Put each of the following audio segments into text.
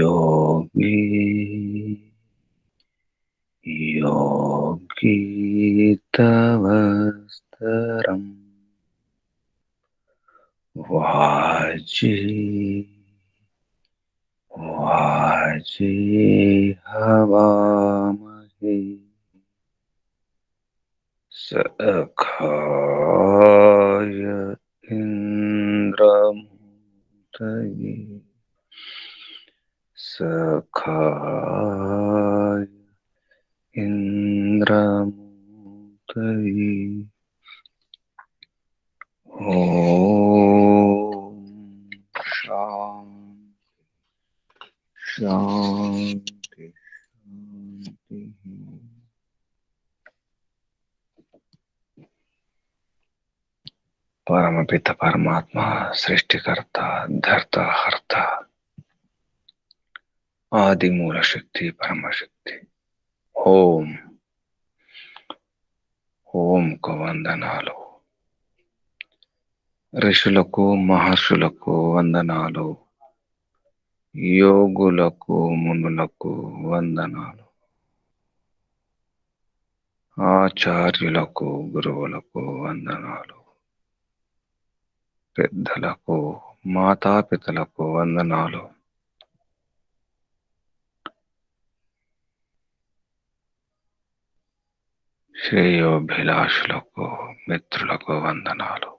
योगी योगितवस्त्रम् वाजी हवामहे सखाय इन्द्रमुतये सखाय इन्द्रमुतये ॐ शान्ति शान्ति। परमपित परमात्मा सृष्टिकर्ता धर्ता हर्ता आदि मूल शक्ति परम शक्ति ఓం ఓంకు వందనాలు. ఋషులకు మహర్షులకు వందనాలు. యోగులకు మునులకు వందనాలు. ఆచార్యులకు గురువులకు వందనాలు. పెద్దలకు మాతాపితలకు వందనాలు. శ్రేయోభిలాషులకు మిత్రులకు వందనాలు.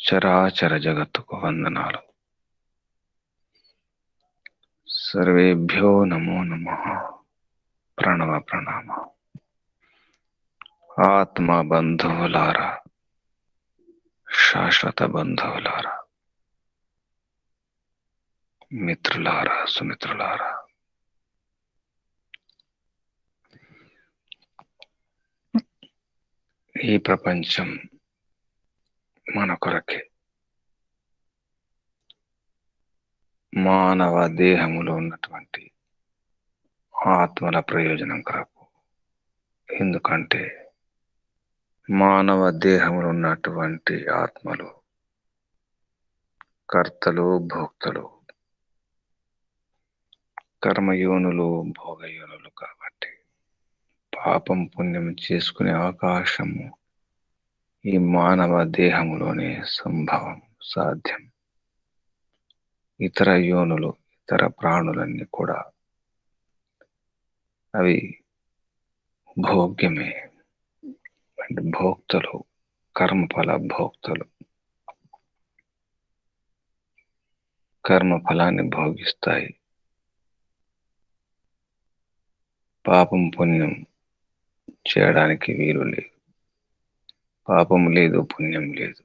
చరాచర జగత్తుకు వందనాలు. సర్వేభ్యో నమో నమః. ప్రణవ ప్రణామ. ఆత్మ బంధువులారా, శాశ్వత బంధువులారా, మిత్రులారా, సుమిత్రులారా, ఈ ప్రపంచం మన కొరకే. మానవ దేహములో ఉన్నటువంటి ఆత్మల ప్రయోజనం కొరకు. ఎందుకంటే మానవ దేహంలో ఉన్నటువంటి ఆత్మలు కర్తలు భోక్తలు, కర్మయోనులు భోగయోనులు కాబట్టి పాపం పుణ్యం చేసుకునే అవకాశము ఈ మానవ దేహములోనే సంభవం సాధ్యం. ఇతర యోనులు, ఇతర ప్రాణులన్నీ కూడా అవి భోగ్యమే, అంటే భోక్తలు, కర్మఫల భోక్తలు. కర్మఫలాన్ని భోగిస్తాయి. పాపం పుణ్యం చేయడానికి వీలు లేదు. పాపం లేదు, పుణ్యం లేదు.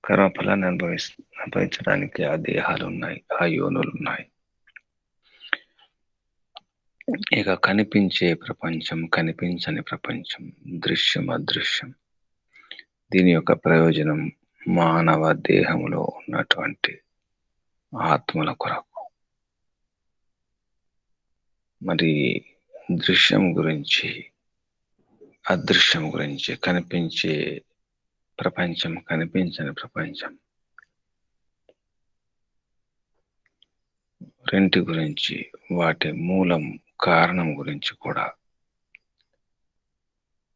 కర్మఫలాన్ని అనుభవించడానికి ఆ దేహాలు ఉన్నాయి, ఆ యోనులు ఉన్నాయి. ఇక కనిపించే ప్రపంచం, కనిపించని ప్రపంచం, దృశ్యం అదృశ్యం, దీని యొక్క ప్రయోజనం మానవ దేహంలో ఉన్నటువంటి ఆత్మల కొరకు. మరి దృశ్యం గురించి, అదృశ్యం గురించి, కనిపించే ప్రపంచం, కనిపించని ప్రపంచం, రెంటి గురించి, వాటి మూలం కారణం గురించి కూడా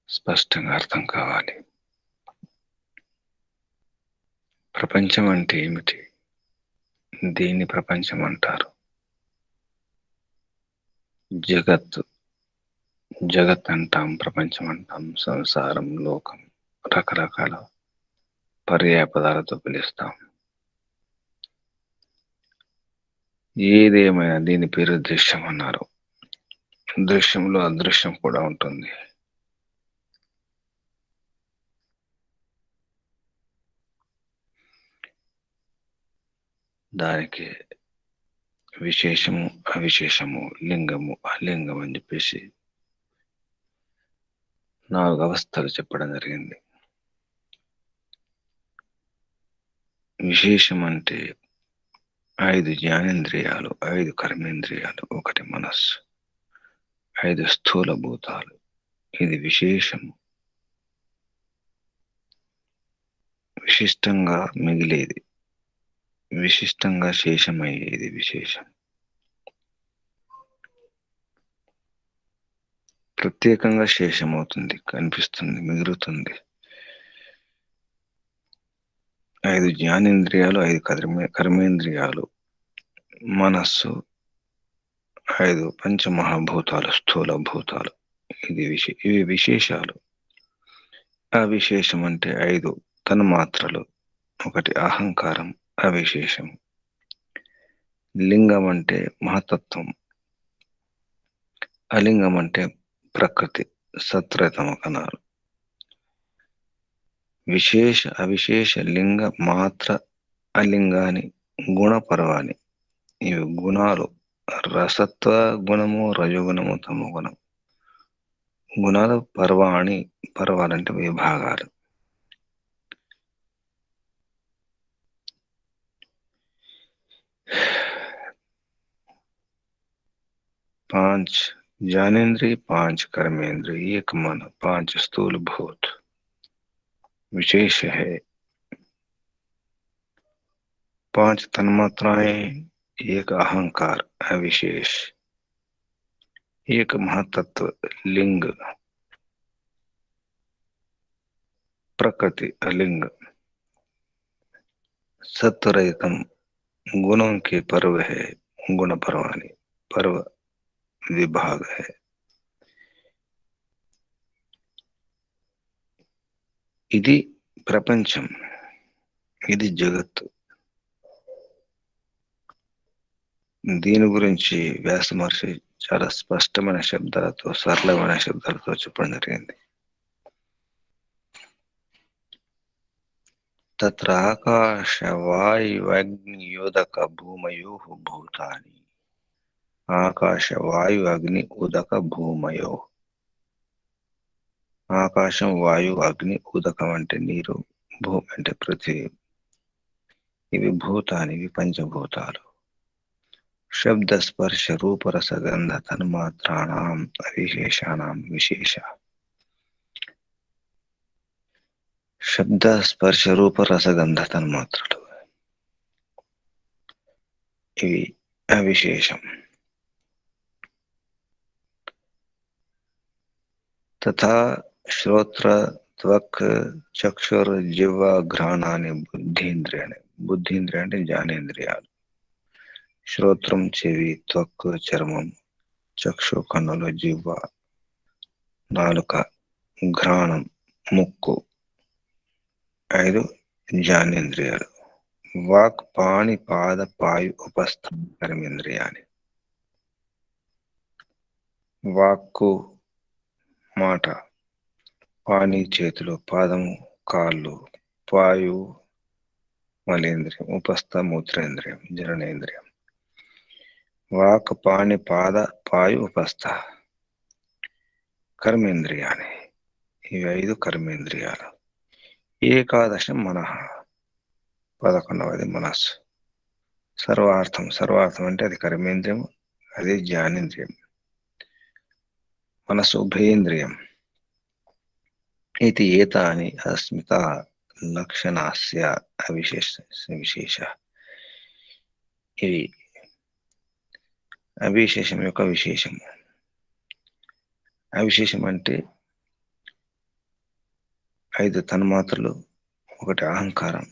స్పష్టంగా అర్థం కావాలి. ప్రపంచం అంటే ఏమిటి? దీన్ని ప్రపంచం అంటారు. జగత్ అంటాం, ప్రపంచం అంటాం, సంసారం, లోకం, రకరకాల పర్యాయ పదాలతో పిలుస్తాం. ఏదేమైనా దీని పేరు దృశ్యం అన్నారు. దృశ్యంలో అదృశ్యం కూడా ఉంటుంది. దానికి విశేషము, అవిశేషము, లింగము, అలింగం అని చెప్పేసి 4 అవస్థలు చెప్పడం జరిగింది. విశేషం అంటే 5 జ్ఞానేంద్రియాలు, 5 కర్మేంద్రియాలు, 1 మనస్సు, 5 స్థూల భూతాలు. ఇది విశేషము. విశిష్టంగా మిగిలేది, విశిష్టంగా శేషమయ్యేది విశేషం. ప్రత్యేకంగా శేషమవుతుంది, కనిపిస్తుంది, మిగులుతుంది. 5 జ్ఞానేంద్రియాలు, 5 కర్మేంద్రియాలు, మనస్సు, 5 పంచమహాభూతాలు, స్థూల భూతాలు. ఇవి విశేషాలు. అవిశేషం అంటే 5 తన్మాత్రలు, 1 అహంకారం, అవిశేషం. లింగం అంటే మహతత్వం, అలింగం అంటే ప్రకృతి, సత్రతమ కణాలు. విశేష అవిశేష లింగ మాత్ర అలింగాని గుణపర్వాని. ఇవి గుణాలు. రసత్వ గుణము, రజోగుణము, తమో గుణం. గుణాలు పర్వాలంటే విభాగాలు. पांच ज्ञानेन्द्रिय, 5 कर्मेंद्रिय, 1 मन, 5 स्थूल भूत. विशेष है 5 तन्मात्राएं, 1 अहंकार अविशेष, 1 महातत्व लिंग, प्रकृति अलिंग, सत्वरहितम गुणों के पर्व है, गुण पर्वाणी, पर्व विभाग है. ఇది ప్రపంచం, ఇది జగత్తు. దీని గురించి వ్యాస మహర్షి చాలా స్పష్టమైన శబ్దాలతో, సరళమైన శబ్దాలతో చెప్పడం జరిగింది. తత్ర ఆకాశ వాయువగ్నియోదక భూమయో భూతాని. ఆకాశ వాయు అగ్ని ఉదక భూమయో. ఆకాశం, వాయు, అగ్ని, ఉదకం అంటే నీరు, భూమి అంటే పృథివీ. ఇవి భూతాని, ఇవి పంచభూతాలు. శబ్ద స్పర్శ రూప రస గంధ తన్మాత్రాణం అవిశేషాణం విశేష. శబ్ద స్పర్శ రూప రసగంధ తన్మాత్రలు ఇవి అవిశేషం. తథా శ్రోత్ర త్వక్ చక్షుర్ జిహ్వ ఘ్రాణాన్ని బుద్ధీంద్రియాన్ని. బుద్ధీంద్రియ అంటే జ్ఞానేంద్రియాలు. శ్రోత్రం చెవి, త్వక్ చర్మం, చక్షు కన్నులు, జిహ్వ నాలుక, ఘ్రాణం ముక్కు, 5 జ్ఞానేంద్రియాలు. వాక్ పాణి పాద పాయు ఉపస్థ కర్మేంద్రియాన్ని. వాక్కు మాట, పాణి చేతులు, పాదము కాళ్ళు, పాయు మలేంద్రియం, ఉపస్థ మూత్రేంద్రియం, జననేంద్రియం. వాక్ పాణి పాద పాయు ఉపస్థ కర్మేంద్రియాన్ని. ఇవి 5 కర్మేంద్రియాలు. ఏకాదశం మనః, 11వది మనస్సు. సర్వార్థం, సర్వార్థం అంటే అది కర్మేంద్రియం, అది జ్ఞానేంద్రియం. మనసు ఉభయేంద్రియం. ఇది ఏతాని అస్మిత లక్షణాస్య విశేష. ఇవి అవిశేషం యొక్క విశేషము. అవిశేషం అంటే 5 తన్మాత్రలు, 1 అహంకారం.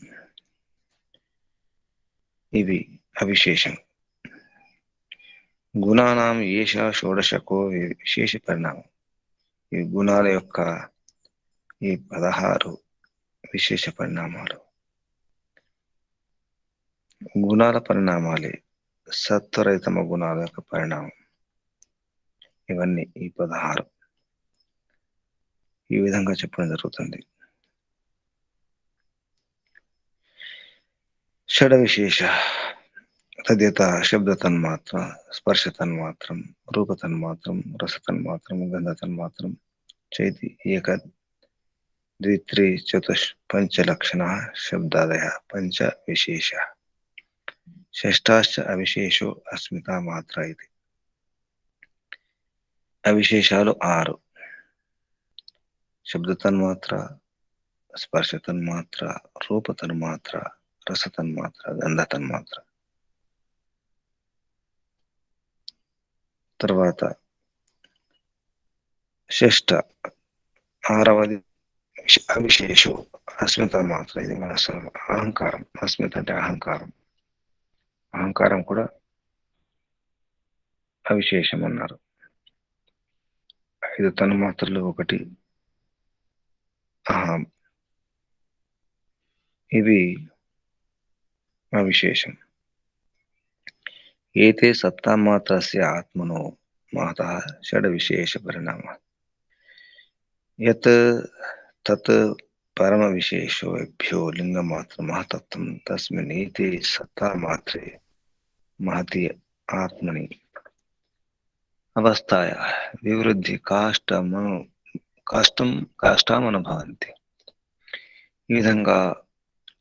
ఇవి అవిశేషం. గుణానాం ఏష షోడశకో విశేష పరిణామం. ఈ గుణాల యొక్క ఈ 16 విశేష పరిణామాలు. గుణాల పరిణామాలే సత్వరహితమ గుణాల యొక్క పరిణామం. ఇవన్నీ ఈ 16 ఈ విధంగా చెప్పడం జరుగుతుంది. షడ విశేష తద్యత శబ్ద తన్మాత్ర, స్పర్శ తన్మాత్రం, రూప తన్మాత్రం, రస తన్మాత్రం, గంధ తన్మాత్రం, चैति एक द्वित्रि चतुष् पंचलक्षणाः शब्दादयः पंच विशेषः షష్టాశ్చ అవిశేషో అస్మితా మాత్ర ఇది. అవిశేషాలు 6: శబ్ద తన్మాత్ర, స్పర్శ తన్మాత్ర, రూప తన్మాత్ర, రస తన్మాత్ర, గంధ తన్మాత్ర. తర్వాత షష్ట 6వది అవిశేషు అస్మిత మాత్ర. ఇది మన అహంకారం. అస్మిత అంటే అహంకారం. అహంకారం కూడా అవిశేషం అన్నారు. 5 తన్మాత్రలు, 1 అహం. ఇవి అవిశేషం. ఏతే సత్తామాత్రస్య ఆత్మనో మహతః షడ్విశేష పరిణామः యత్ తత్ పరమవిశేషేభ్యో లింగమాత్ర మహతత్వం తస్మిన్ ఏతే సత్తామాత్రే महति ఆత్మని అవస్థాయ వివృద్ధి కాష్టామనుభవంతి. ఈ విధంగా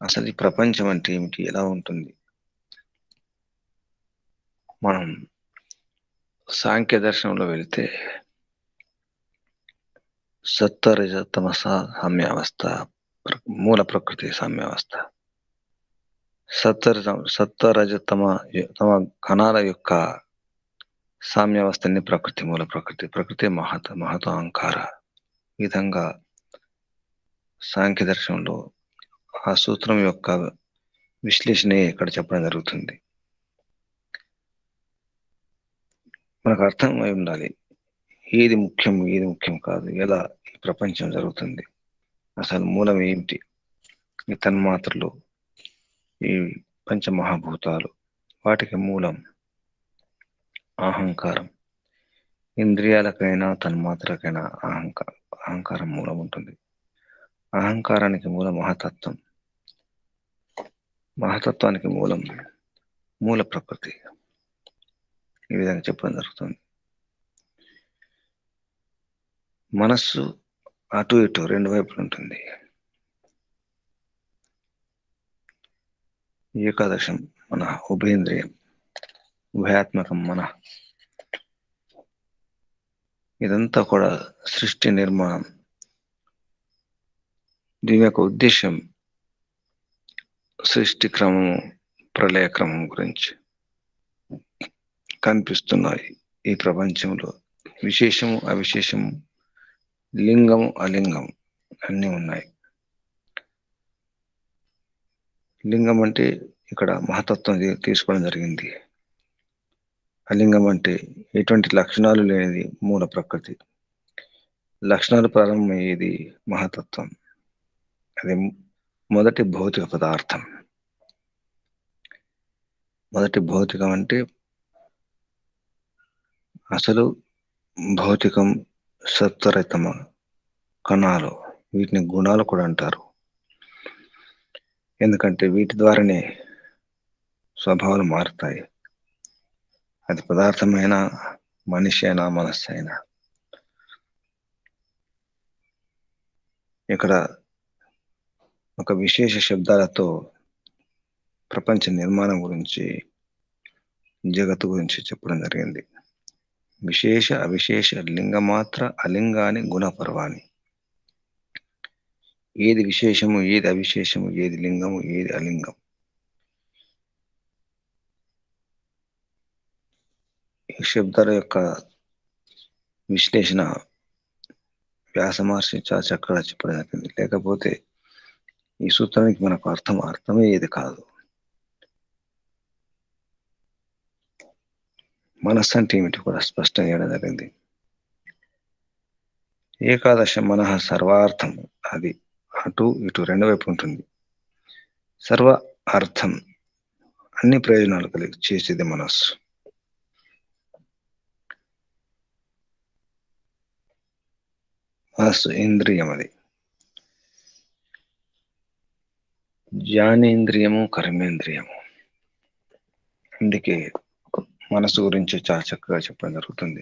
అసలు ఈ ప్రపంచం అంటే ఏమిటి, ఎలా ఉంటుంది? మనం సాంఖ్య దర్శనంలో వెళితే సత్వరజతమస సామ్యావస్థ, మూల ప్రకృతి సామ్యావస్థ. సత్వరజతమ కణాల యొక్క సామ్యావస్థని ప్రకృతి, మూల ప్రకృతి. ప్రకృతి మహతో అహంకార. ఈ విధంగా సాంఖ్య దర్శనంలో ఆ సూత్రం యొక్క విశ్లేషణ ఇక్కడ చెప్పడం జరుగుతుంది. మనకు అర్థం అయి ఉండాలి ఏది ముఖ్యం, ఏది ముఖ్యం కాదు, ఎలా ఈ ప్రపంచం జరుగుతుంది, అసలు మూలం ఏమిటి. ఈ తన్మాత్రలు, ఈ పంచమహాభూతాలు, వాటికి మూలం అహంకారం. ఇంద్రియాలకైనా తన్మాత్రకైనా అహంకారం మూలం ఉంటుంది. అహంకారానికి మూలం మహతత్వం, మహతత్వానికి మూలం మూల ప్రకృతి. ఈ విధంగా చెప్పడం జరుగుతుంది. మనస్సు అటు ఇటు రెండు వైపులు ఉంటుంది. ఏకాదశం మన ఉభయేంద్రియం, ఉభయాత్మకం మన. ఇదంతా కూడా సృష్టి నిర్మాణం. దీని యొక్క ఉద్దేశం సృష్టి క్రమము, ప్రళయ క్రమం గురించి కనిపిస్తున్నాయి. ఈ ప్రపంచంలో విశేషము, అవిశేషము, లింగము, అలింగము అన్నీ ఉన్నాయి. లింగం అంటే ఇక్కడ మహతత్వం తీసుకోవడం జరిగింది. అలింగం అంటే ఎటువంటి లక్షణాలు లేనిది మూల ప్రకృతి. లక్షణాలు ప్రారంభమయ్యేది మహతత్వం. అది మొదటి భౌతిక పదార్థం. మొదటి భౌతికం అంటే అసలు భౌతికం, సత్వరతమ కణాలు. వీటిని గుణాలు కూడా అంటారు. ఎందుకంటే వీటి ద్వారానే స్వభావాలు మారుతాయి. అది పదార్థమైన, మనిషి అయినా, మనస్సు అయినా. ఇక్కడ ఒక విశేష శబ్దాలతో ప్రపంచ నిర్మాణం గురించి, జగత్తు గురించి చెప్పడం జరిగింది. విశేష అవిశేష లింగమాత్ర అలింగాని గుణపర్వాణి. ఏది విశేషము, ఏది అవిశేషము, ఏది లింగము, ఏది అలింగం, ఈ శబ్దాల యొక్క విశ్లేషణ వ్యాస మహర్షి చాలా చక్కగా చెప్పడం జరిగింది. లేకపోతే ఈ సూత్రానికి మనకు అర్థమయ్యేది కాదు. మనస్సు అంటే ఏమిటి కూడా స్పష్టం చేయడం జరిగింది. ఏకాదశ మనః సర్వార్థం. అది అటు ఇటు రెండు వైపు ఉంటుంది. సర్వ అర్థం, అన్ని ప్రయోజనాలు కలిగి చేసేది మనస్సు. మనస్సు ఇంద్రియం. అది జ్ఞానేంద్రియము, కర్మేంద్రియము. అందుకే మనసు గురించి చాలా చక్కగా చెప్పడం జరుగుతుంది.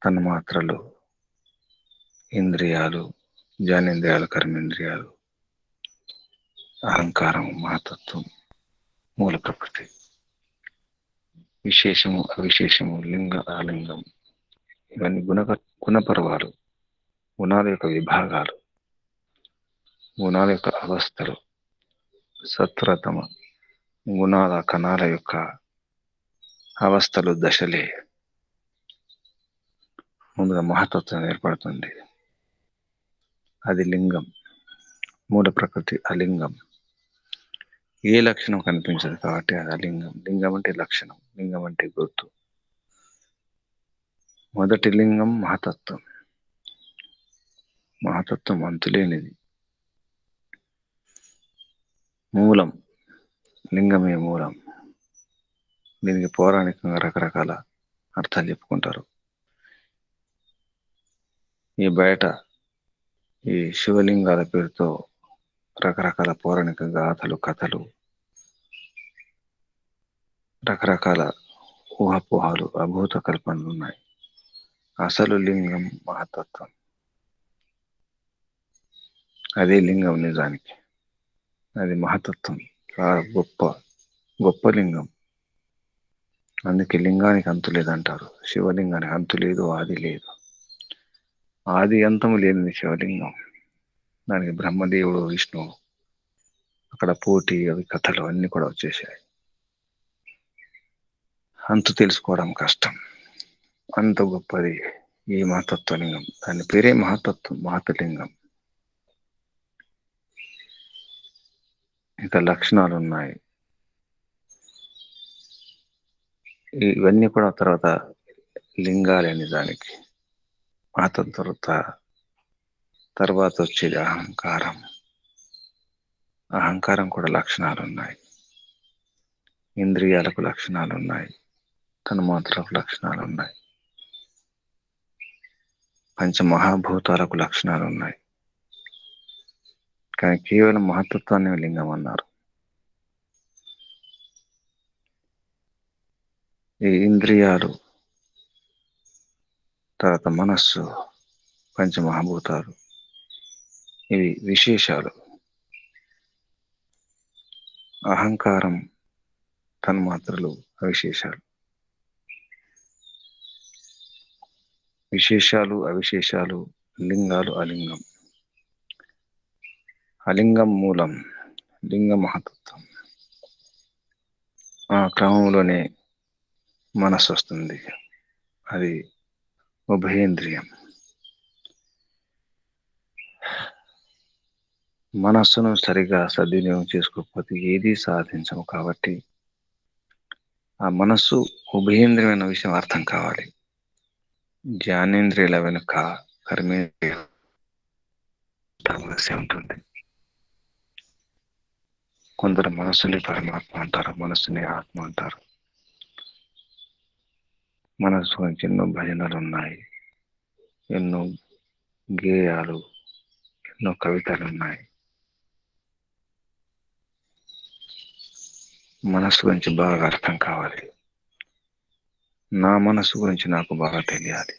తన్మాత్రలు, ఇంద్రియాలు, జ్ఞానేంద్రియాలు, కర్మేంద్రియాలు, అహంకారం, మహతత్వం, మూల ప్రకృతి, విశేషము, అవిశేషము, లింగ, ఆలింగం, ఇవన్నీ గుణపర్వాలు, గుణాల యొక్క విభాగాలు, గుణాల యొక్క అవస్థలు, సత్వతమ గుణాల కణాల యొక్క అవస్థలు, దశలే. ముందుగా మహతత్వం ఏర్పడుతుంది, అది లింగం. మూల ప్రకృతి అలింగం. ఏ లక్షణం కనిపించదు కాబట్టి అది అలింగం. లింగం అంటే లక్షణం, లింగం అంటే గుర్తు. మొదటి లింగం మహతత్వం. మహతత్వం అంతులేనిది. మూలం, లింగమే మూలం. దీనికి పౌరాణికంగా రకరకాల అర్థాలు చెప్పుకుంటారు. ఈ బయట ఈ శివలింగాల పేరుతో రకరకాల పౌరాణిక గాథలు, కథలు, రకరకాల ఊహాపోహాలు, అభూత కల్పనలు ఉన్నాయి. అసలు లింగం మహతత్వం. అదే లింగం నిజానికి. అది మహతత్వం, చాలా గొప్ప లింగం. అందుకే లింగానికి అంతు లేదంటారు. శివలింగానికి అంతు లేదు, ఆది లేదు. ఆది అంతము లేనిది శివలింగం. దానికి బ్రహ్మదేవుడు, విష్ణువు, అక్కడ పోటీ, అవి కథలు అన్నీ కూడా వచ్చేసాయి. అంతు తెలుసుకోవడం కష్టం. అంత గొప్పది ఈ మహతత్వలింగం. దాని పేరే మహతత్వం, మహతలింగం. ఇక లక్షణాలు ఉన్నాయి. ఇవన్నీ కూడా తర్వాత లింగాలే నిజానికి. మహతత్వం తర్వాత వచ్చేది అహంకారం. అహంకారం కూడా లక్షణాలు ఉన్నాయి. ఇంద్రియాలకు లక్షణాలు ఉన్నాయి, తన్మాత్రకు లక్షణాలు ఉన్నాయి, పంచమహాభూతాలకు లక్షణాలు ఉన్నాయి. కానీ కేవలం మహతత్వాన్ని లింగం అన్నారు. ఈ ఇంద్రియాలు, తర్వాత మనస్సు, పంచమహాభూతాలు, ఇవి విశేషాలు. అహంకారం, తన్మాత్రలు అవిశేషాలు. విశేషాలు, అవిశేషాలు, లింగాలు, అలింగం. అలింగం మూలం, లింగ మహతత్వం. ఆ క్రమంలోనే మనస్సు వస్తుంది. అది ఉభయేంద్రియం. మనస్సును సరిగా సద్వినియోగం చేసుకోకపోతే ఏదీ సాధించము. కాబట్టి ఆ మనస్సు ఉభయేంద్రియమైన విషయం అర్థం కావాలి. జ్ఞానేంద్రియాల వెనుక కర్మేంద్రియ సమస్య ఉంటుంది. కొందరు మనస్సుని పరమాత్మ అంటారు, మనస్సుని ఆత్మ అంటారు. మనస్సు గురించి ఎన్నో భజనలు ఉన్నాయి, ఎన్నో గేయాలు, ఎన్నో కవితలు ఉన్నాయి. మనస్సు గురించి బాగా అర్థం కావాలి. నా మనస్సు గురించి నాకు బాగా తెలియాలి.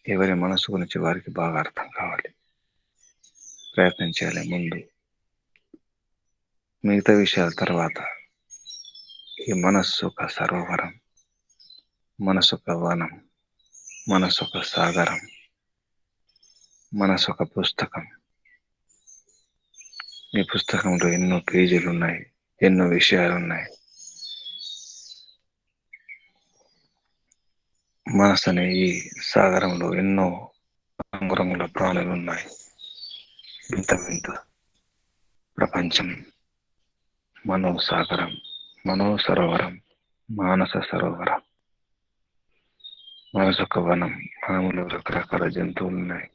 ఎవరి మనస్సు గురించి వారికి బాగా అర్థం కావాలి. ప్రయత్నం చేయాలి ముందు, మిగతా విషయాల తర్వాత. ఈ మనస్సు ఒక సరోవరం, మనస్సు ఒక వనం, మనస్సు ఒక సాగరం, మనస్సు ఒక పుస్తకం. ఈ పుస్తకంలో ఎన్నో పేజీలు ఉన్నాయి, ఎన్నో విషయాలు ఉన్నాయి. మనస్సు అనే ఈ సాగరంలో ఎన్నో రంగురంగుల ప్రాణులు ఉన్నాయి. వింత వింత ప్రపంచం. మనోసాగరం, మనోసరోవరం, మానస సరోవరం. మనసు ఒక వనం. వనంలో రకరకాల జంతువులు ఉన్నాయి,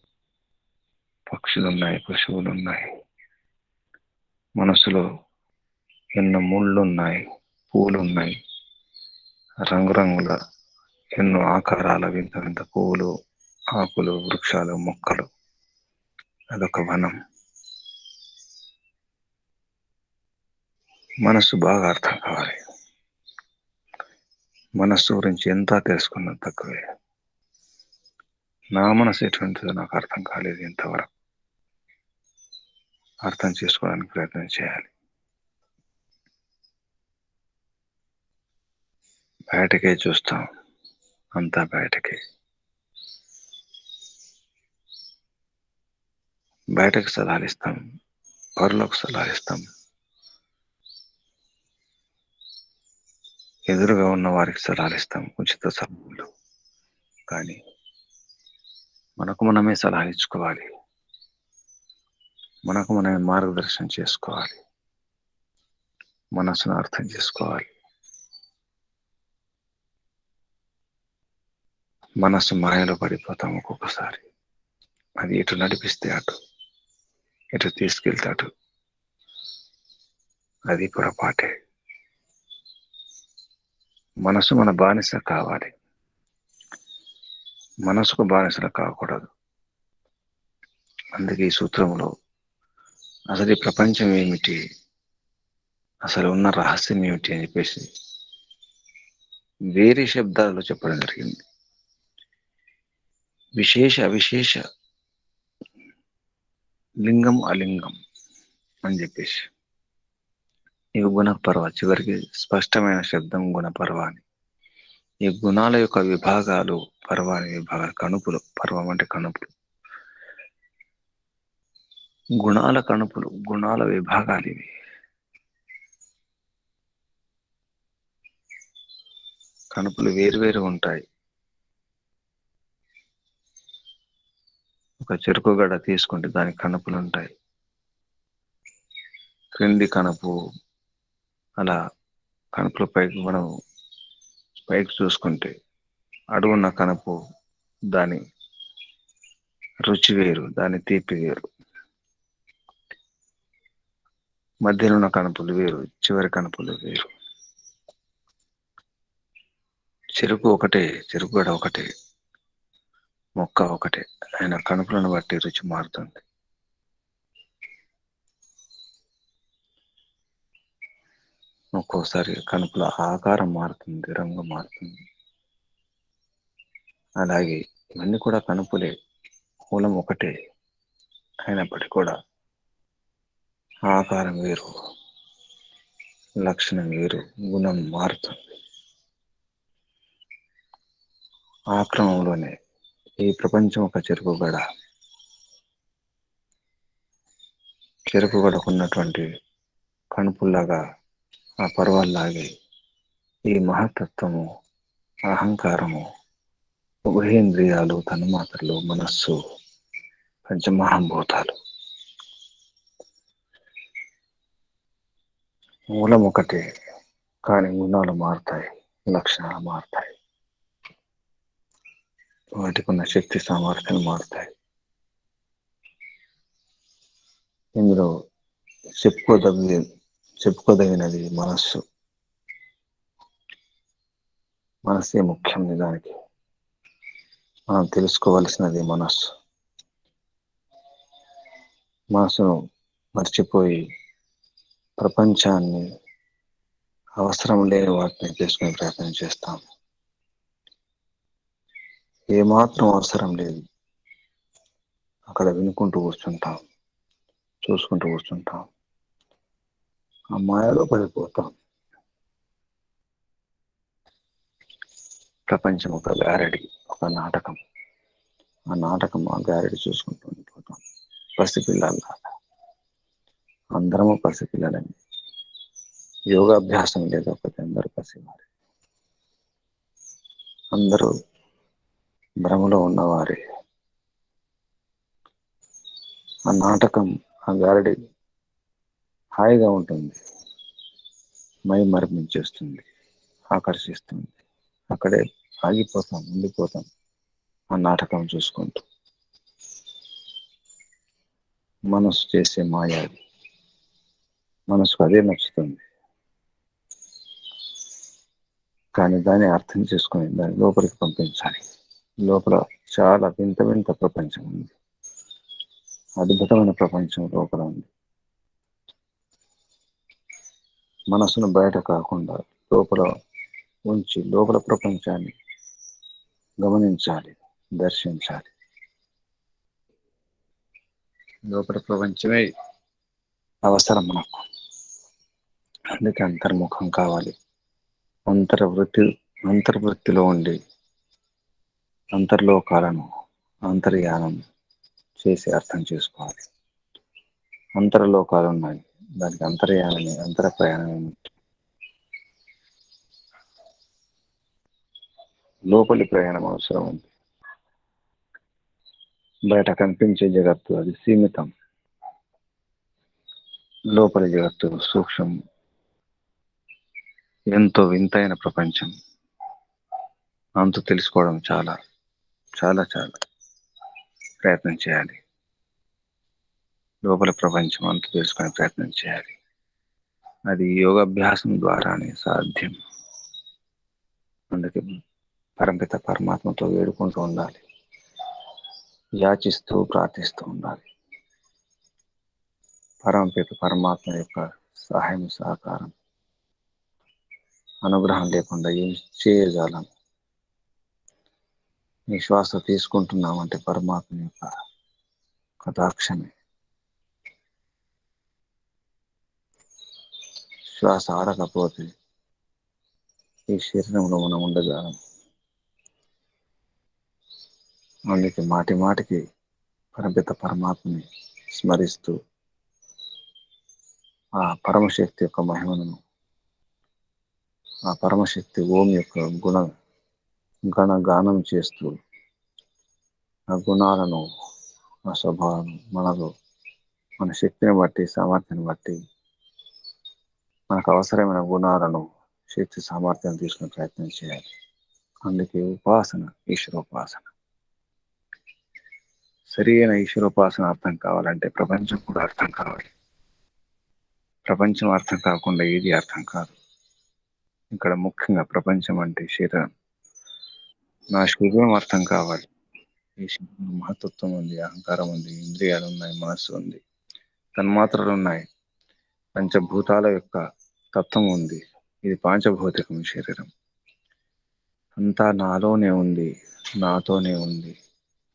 పక్షులు ఉన్నాయి, పశువులు ఉన్నాయి. మనసులో ఎన్నో ముళ్ళు ఉన్నాయి, పువ్వులు ఉన్నాయి, రంగురంగుల ఎన్నో ఆకారాల వింత వింత పువ్వులు, ఆకులు, వృక్షాలు, మొక్కలు. అదొక వనం. మనసు బాగా అర్థం కావాలి. మనస్సు గురించి ఎంత తెలుసుకున్నా తక్కువే. నా మనసు ఎటువంటిదో నాకు అర్థం కాలేదు ఇంతవరకు. అర్థం చేసుకోవడానికి ప్రయత్నం చేయాలి. బయటకే చూస్తాం, అంతా బయటకే. బయటకు సలహాలిస్తాం, పరులకు సలహాలిస్తాం, ఎదురుగా ఉన్న వారికి సలహాలిస్తాం, ఉచిత సలహాలు. కానీ మనకు మనమే సలహాలు ఇచ్చుకోవాలి, మనకు మనమే మార్గదర్శనం చేసుకోవాలి, మనసును అర్థం చేసుకోవాలి. మనసు మాయలో పడిపోతాం ఒక్కొక్కసారి. అది ఎటు నడిపిస్తే అటు, ఎటు తీసుకెళ్తే అటు. అది పొరపాటే. మనసు మన బానిస కావాలి, మనసుకు బానిసలు కాకూడదు. అందుకే ఈ సూత్రంలో అసలు ఈ ప్రపంచం ఏమిటి, అసలు ఉన్న రహస్యం ఏమిటి అని చెప్పేసి వేరే శబ్దాలలో చెప్పడం జరిగింది. విశేష అవిశేష, లింగం అలింగం అని చెప్పేసి. ఇవి గుణపర్వ, చివరికి స్పష్టమైన శబ్దం గుణపర్వ అని. ఈ గుణాల యొక్క విభాగాలు, పర్వాని విభాగాలు, కణుపులు. పర్వం అంటే కణుపులు, గుణాల కణుపులు, గుణాల విభాగాలు ఇవి. కణుపులు వేరువేరు ఉంటాయి. ఒక చెరుకు గడ్డ తీసుకుంటే దానికి కణుపులు ఉంటాయి. క్రింది కణుపు, అలా కణుపుల పైకి మనం పైకి చూసుకుంటే అడుగున్న కణుపు, దాని రుచి వేరు, దాని తీపి వేరు. మధ్యలో ఉన్న కణుపులు వేరు, చివరి కణుపులు వేరు. చెరుకు ఒకటే, చెరుకు గడ ఒకటే, మొక్క ఒకటే, ఆయన కణుపులను బట్టి రుచి మారుతుంది. ఒక్కోసారి కణుపుల ఆకారం మారుతుంది, రంగు మారుతుంది. అలాగే ఇవన్నీ కూడా కణుపులే, మూలం ఒకటే అయినప్పటికీ కూడా ఆకారం వేరు, లక్షణం వేరు, గుణం మారుతుంది. ఆ క్రమంలోనే ఈ ప్రపంచం ఒక చెరుకు గడ. చెరుకు గడకు ఉన్నటువంటి కణుపుల్లాగా, ఆ పర్వాల్లాగే ఈ మహత్తత్వము, అహంకారము, ఉభయేంద్రియాలు, తన్మాత్రలు, మనస్సు, పంచమహాభూతాలు, మూలం ఒకటే, కానీ గుణాలు మారుతాయి, లక్షణాలు మారుతాయి, వాటికి ఉన్న శక్తి సామర్థ్యాలు మారుతాయి. ఇందులో చెప్పుకోదగినది మనస్సు. మనస్సే ముఖ్యం. నిజానికి మనం తెలుసుకోవలసినది మనస్సు. మనసును మర్చిపోయి ప్రపంచాన్ని, అవసరం లేని వాటిని తెలుసుకునే ప్రయత్నం చేస్తాం. ఏమాత్రం అవసరం లేదు అక్కడ వినుకుంటూ కూర్చుంటాం, చూసుకుంటూ కూర్చుంటాం, ఆ మాయలో పడిపోతాం. ప్రపంచం ఒక గారడి, ఒక నాటకం. ఆ నాటకం, ఆ గారడి చూసుకుంటూ ఉండిపోతాం. పసిపిల్లల్లాగా అందరము పసిపిల్లలని. యోగాభ్యాసం లేకపోతే అందరూ పసివారే, అందరూ భ్రమలో ఉన్నవారే. ఆ నాటకం, ఆ గారడి హాయిగా ఉంటుంది, మై మరిపించేస్తుంది, ఆకర్షిస్తుంది. అక్కడే ఆగిపోతాం, ఉండిపోతాం ఆ నాటకం చూసుకుంటూ. మనసు చేసే మాయ అది. మనసుకు అదే నచ్చుతుంది. కానీ దాన్ని అర్థం చేసుకొని దాన్ని లోపలికి పంపించాలి. లోపల చాలా వింత వింత ప్రపంచం ఉంది, అద్భుతమైన ప్రపంచం లోపల ఉంది. మనసును బయట కాకుండా లోపల ఉంచి లోపల ప్రపంచాన్ని గమనించాలి, దర్శించాలి. లోపల ప్రపంచమే అవసరం మనకు. అందుకే అంతర్ముఖం కావాలి. అంతర్వృత్తిలో ఉండి అంతర్లోకాలను అంతర్యానం చేసి అర్థం చేసుకోవాలి. అంతర్లోకాలు ఉన్నాయి, దానికి అంతర్యానమే అంతర ప్రయాణమే. లోపలి ప్రయాణం అవసరం ఉంది. బయట కనిపించే జగత్తు అది సీమితం, లోపలి జగత్తు సూక్ష్మం, ఎంతో వింతైన ప్రపంచం. అంతు తెలుసుకోవడం చాలా చాలా చాలా ప్రయత్నం చేయాలి. లోపల ప్రపంచం అంతు తెలుసుకునే ప్రయత్నం చేయాలి. అది యోగాభ్యాసం ద్వారానే సాధ్యం. అందుకే పరమపిత పరమాత్మతో వేడుకుంటూ ఉండాలి, యాచిస్తూ ప్రార్థిస్తూ ఉండాలి. పరమపిత పరమాత్మ యొక్క సహాయం సహకారం అనుగ్రహం లేకుండా ఏం చేయజాలం. నీ శ్వాస తీసుకుంటున్నామంటే పరమాత్మ యొక్క కటాక్షమే. శ్వాస ఆడకపోతే ఈ శరీరంలో మనం ఉండజాలం. అందుకే మాటి మాటికి పరమపిత పరమాత్మని స్మరిస్తూ ఆ పరమశక్తి యొక్క మహిమను, ఆ పరమశక్తి ఓం యొక్క గణగానం చేస్తూ ఆ గుణాలను, ఆ స్వభావం మనలో మన శక్తిని బట్టి సామర్థ్యాన్ని బట్టి మనకు అవసరమైన గుణాలను, శక్తి సామర్థ్యాన్ని తీసుకునే ప్రయత్నం చేయాలి. అందుకే ఉపాసన, ఈశ్వరోపాసన. సరి అయిన ఈశ్వరోపాసన అర్థం కావాలంటే ప్రపంచం కూడా అర్థం కావాలి. ప్రపంచం అర్థం కాకుండా ఏది అర్థం కాదు. ఇక్కడ ముఖ్యంగా ప్రపంచం అంటే శరీరం. నా శరీరం అర్థం కావాలి. ఈ శరీరం మహతత్వం ఉంది, అహంకారం ఉంది, ఇంద్రియాలు ఉన్నాయి, మనస్సు ఉంది, తన్మాత్రలు ఉన్నాయి, పంచభూతాల యొక్క తత్వం ఉంది. ఇది పాంచభౌతికం శరీరం. అంతా నాలోనే ఉంది, నాతోనే ఉంది.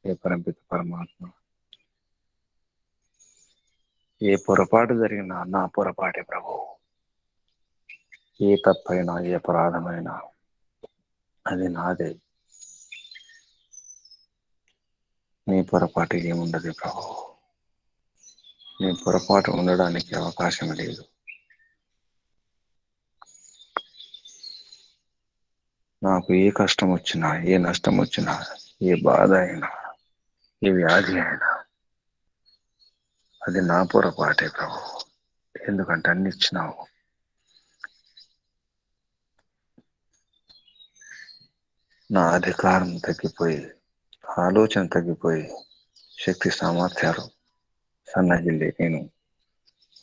ఏ పరమపిత పరమాత్మ ఏ పొరపాటు జరిగినా నా పొరపాటే ప్రభు. ఏ తప్పైనా ఏ అపరాధమైనా అది నాదే. నీ పొరపాటు ఏముండదు ప్రభు. నీ పొరపాటు ఉండడానికి అవకాశం లేదు. నాకు ఏ కష్టం వచ్చినా, ఏ నష్టం వచ్చినా, ఏ బాధ అయినా, ఏ వ్యాధి అయినా అది నా పొరపాటే ప్రభు. ఎందుకంటే అన్ని ఇచ్చినావు. నా అధికారం తగ్గిపోయి, ఆలోచన తగ్గిపోయి, శక్తి సామర్థ్యాలు సన్నగిల్లి నేను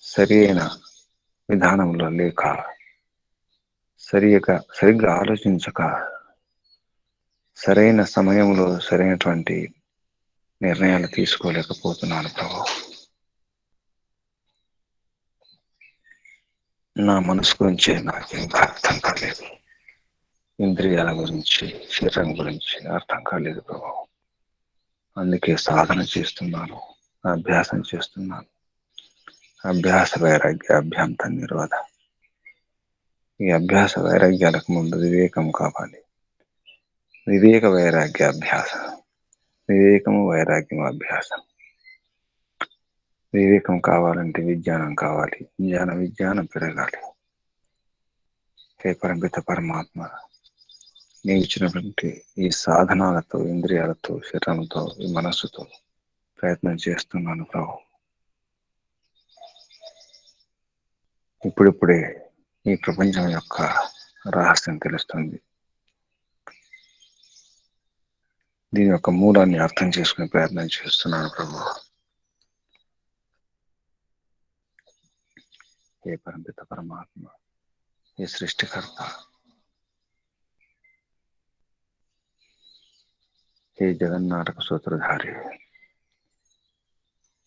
సరి అయిన విధానంలో లేక, సరిగ్గా ఆలోచించక, సరైన సమయంలో సరైనటువంటి నిర్ణయాలు తీసుకోలేకపోతున్నాను ప్రభు. నా మనసు గురించి నాకు ఇంకా అర్థం కాలేదు. ఇంద్రియాల గురించి, శరీరం గురించి అర్థం కాలేదు ప్రభు. అందుకే సాధన చేస్తున్నాను, అభ్యాసం చేస్తున్నాను. అభ్యాస వైరాగ్య అభ్యాంత నిరోధ. ఈ అభ్యాస వైరాగ్యాలకు ముందు వివేకం కావాలి. వివేక వైరాగ్య అభ్యాసం, వివేకము వైరాగ్యం అభ్యాసం. వివేకం కావాలంటే విజ్ఞానం కావాలి, విజ్ఞానం పెరగాలి. హే పరమపిత పరమాత్మ, నీవు ఇచ్చినటువంటి ఈ సాధనాలతో, ఇంద్రియాలతో, శరీరంతో, ఈ మనస్సుతో ప్రయత్నం చేస్తున్నాను ప్రభు. ఇప్పుడిప్పుడే ఈ ప్రపంచం యొక్క రహస్యం తెలుస్తుంది. దీని యొక్క మూలాన్ని అర్థం చేసుకునే ప్రయత్నం చేస్తున్నాను ప్రభు. ఏ పరమపిత పరమాత్మ, ఏ సృష్టికర్త, హే జగన్నాటక సూత్రధారి,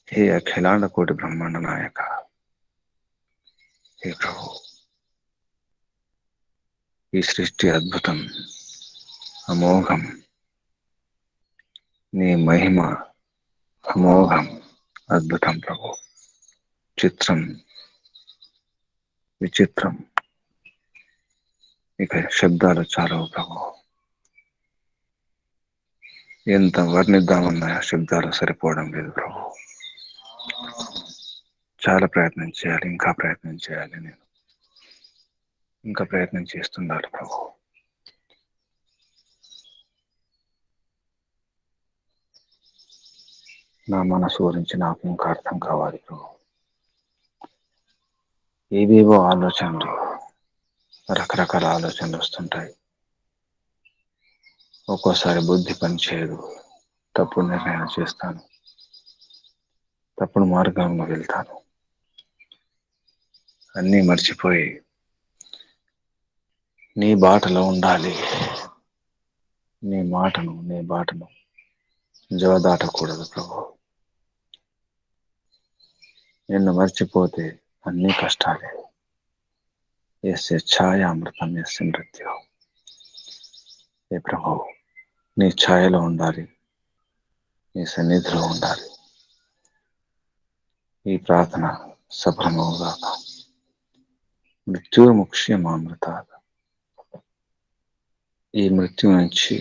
హే అఖిలాండ కోటి బ్రహ్మాండ నాయక, హే ప్రభు, ఈ సృష్టి అద్భుతం, అమోఘం. నీ మహిమ అమోఘం, అద్భుతం ప్రభు. చిత్రం, విచిత్రం. ఇక శబ్దాలు చాలవు ప్రభు. ఎంత వర్ణిద్దామన్నా శబ్దాలు సరిపోవడం లేదు ప్రభు. చాలా ప్రయత్నం చేయాలి, ఇంకా ప్రయత్నం చేయాలి. నేను ఇంకా ప్రయత్నం చేస్తుండాలి ప్రభు. నా మనసు గురించి నాకు ఇంకా అర్థం కావాలి ప్రభు. ఏవేవో ఆలోచనలు, రకరకాల ఆలోచనలు వస్తుంటాయి. ఒక్కోసారి బుద్ధి పనిచేయదు, తప్పుడు నిర్ణయం చేస్తాను, తప్పుడు మార్గంలో వెళ్తాను. అన్నీ మర్చిపోయి నీ బాటలో ఉండాలి. నీ బాటను జవదాటకూడదు ప్రభు. నిన్ను మర్చిపోతే అన్ని కష్టాలే. యస్య ఛాయామృతం యస్య మృత్యు. ఏ ప్రభు, నీ ఛాయలో ఉండాలి, నీ సన్నిధిలో ఉండాలి. ఈ ప్రార్థన సఫలమవుగాక. మృత్యుర్ముక్ష్యమామృతాత్. ఈ మృత్యు నుంచి,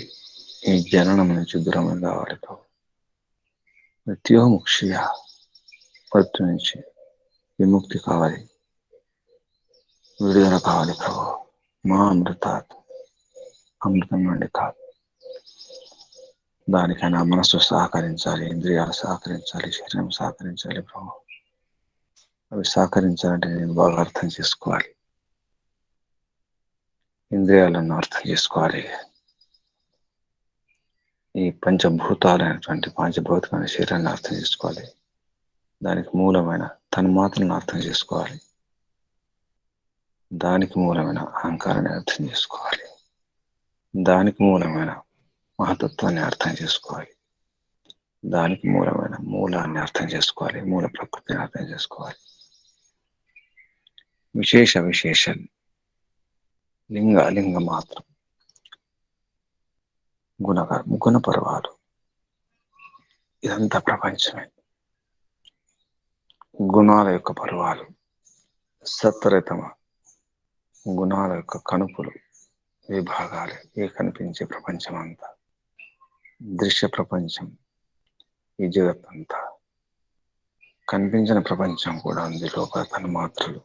ఈ జననం నుంచి దూరం కావాలి ప్రభు. మృత్యుముక్ష్య, మృత్యు నుంచి విముక్తి కావాలి, విడుదల కావాలి ప్రభు. మా అమృతాత్, అమృతం నుండి కాదు. దానికైనా మనసు సహకరించాలి, ఇంద్రియాలు సహకరించాలి, శరీరం సహకరించాలి ప్రభు. అవి సహకరించాలంటే నేను బాగా అర్థం చేసుకోవాలి, ఇంద్రియాలను అర్థం చేసుకోవాలి. ఈ పంచభూతాలైనటువంటి పంచభౌతికమైన శరీరాన్ని అర్థం చేసుకోవాలి. దానికి మూలమైన తన్మాత్రలను అర్థం చేసుకోవాలి. దానికి మూలమైన అహంకారాన్ని అర్థం చేసుకోవాలి. దానికి మూలమైన మహతత్వాన్ని అర్థం చేసుకోవాలి. దానికి మూలమైన మూలాన్ని అర్థం చేసుకోవాలి, మూల ప్రకృతిని అర్థం చేసుకోవాలి. విశేష విశేషం, లింగ అలింగ మాత్రం, గుణపర్వాలు, ఇదంతా ప్రపంచమే. గుణాల యొక్క పర్వాలు, సత్వరతమ గుణాల యొక్క కనుపులు, విభాగాలు, కనిపించే ప్రపంచం అంతా, దృశ్య ప్రపంచం, ఈ జగత్తంతా. కనిపించిన ప్రపంచం కూడా ఉంది, లోపల తన్మాత్రలు.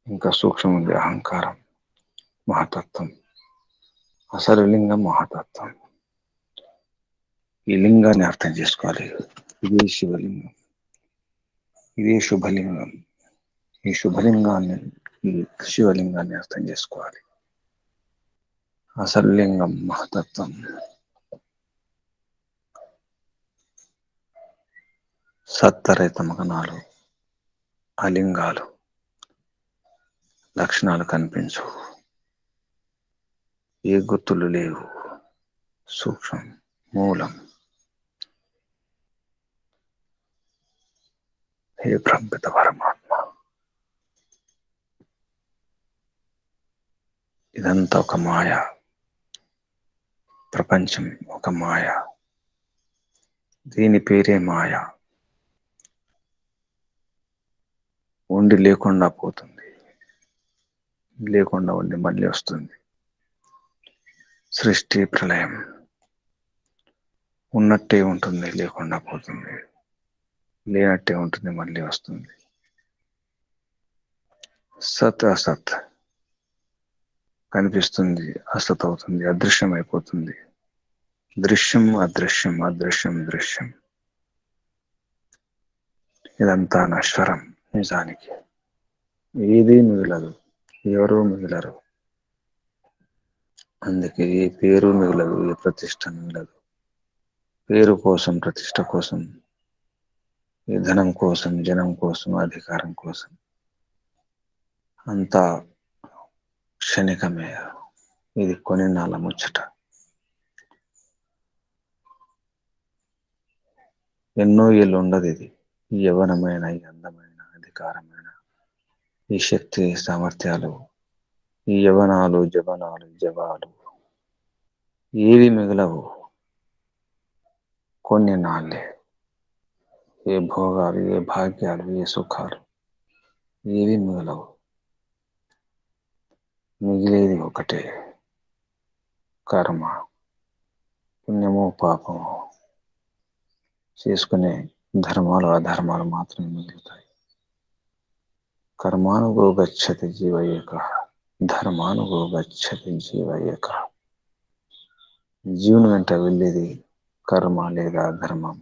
ఇంకా సూక్ష్మం ఉంది అహంకారం, మహతత్వం. అసలు లింగం మహతత్వం. ఈ లింగాన్ని అర్థం చేసుకోవాలి. ఇదే శివలింగం, ఇదే శుభలింగం. ఈ శుభలింగాన్ని, ఈ శివలింగాన్ని అర్థం చేసుకోవాలి. అసలు లింగం మహతత్వం. సత్తరహితమ గణాలు, అలింగాలు, లక్షణాలు కనిపించవు, ఏ గుర్తులు లేవు. సూక్ష్మం, మూలం. హే బ్రహ్మిత పరమాత్మ, ఇదంతా ఒక మాయ. ప్రపంచం ఒక మాయ, దీని పేరే మాయ. ఉండి లేకుండా పోతుంది, లేకుండా ఉండి మళ్ళీ వస్తుంది. సృష్టి ప్రళయం. ఉన్నట్టే ఉంటుంది, లేకుండా పోతుంది. లేనట్టే ఉంటుంది, మళ్ళీ వస్తుంది. సత్ అసత్ కనిపిస్తుంది, అసత్ అవుతుంది, అదృశ్యం అయిపోతుంది. దృశ్యం అదృశ్యం, అదృశ్యం దృశ్యం. ఇదంతా నశ్వరం. నిజానికి ఏదీ మిగలదు, ఎవరూ మిగలరు. అందుకే ఏ పేరు మిగలదు, ఏ ప్రతిష్ట మిగలదు. పేరు కోసం, ప్రతిష్ట కోసం, ఈ ధనం కోసం, జనం కోసం, అధికారం కోసం అంతా క్షణికమే. ఇది కొన్ని నాళ్ళ ముచ్చట. ఎన్నో ఏళ్ళు ఉండదు ఇది. ఈ యవ్వనమైన, ఈ అందమైన, అధికారమైన, ఈ శక్తి సామర్థ్యాలు ఈ యవనాలు జవనాలు జవాలు ఏవి మిగలవు కొన్ని నాళ్ళే. ఏ భోగాలు, ఏ భాగ్యాలు, ఏ సుఖాలు ఏవి మిగలవు. మిగిలేది ఒకటే, కర్మ. పుణ్యమో పాపమో చేసుకునే ధర్మాలు అధర్మాలు మాత్రమే మిగులుతాయి. కర్మానుగో గచ్చతి జీవ ఏకః, ధర్మానుగో గచ్చతి జీవ ఏకః. జీవుని వెంట వెళ్ళేది కర్మ లేదా ధర్మం.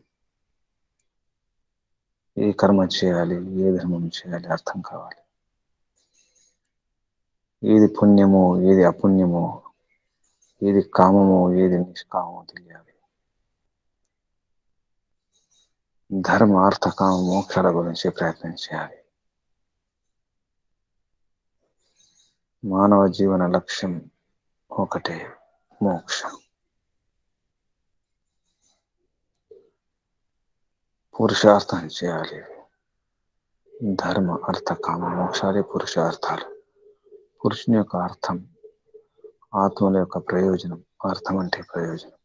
ఏ కర్మ చేయాలి, ఏ ధర్మం చేయాలి అర్థం కావాలి. ఏది పుణ్యమో, ఏది అపుణ్యమో, ఏది కామమో, ఏది నిష్కామమో తెలియాలి. ధర్మ అర్థ కామ మోక్షాల గురించి ప్రయత్నం చేయాలి. మానవ జీవన లక్ష్యం ఒకటే, మోక్షం. పురుషార్థం చేయాలి. ధర్మ అర్థ కామ మోక్షాలే పురుషార్థాలు. పురుషుని యొక్క అర్థం ఆత్మల యొక్క ప్రయోజనం. అర్థం అంటే ప్రయోజనం.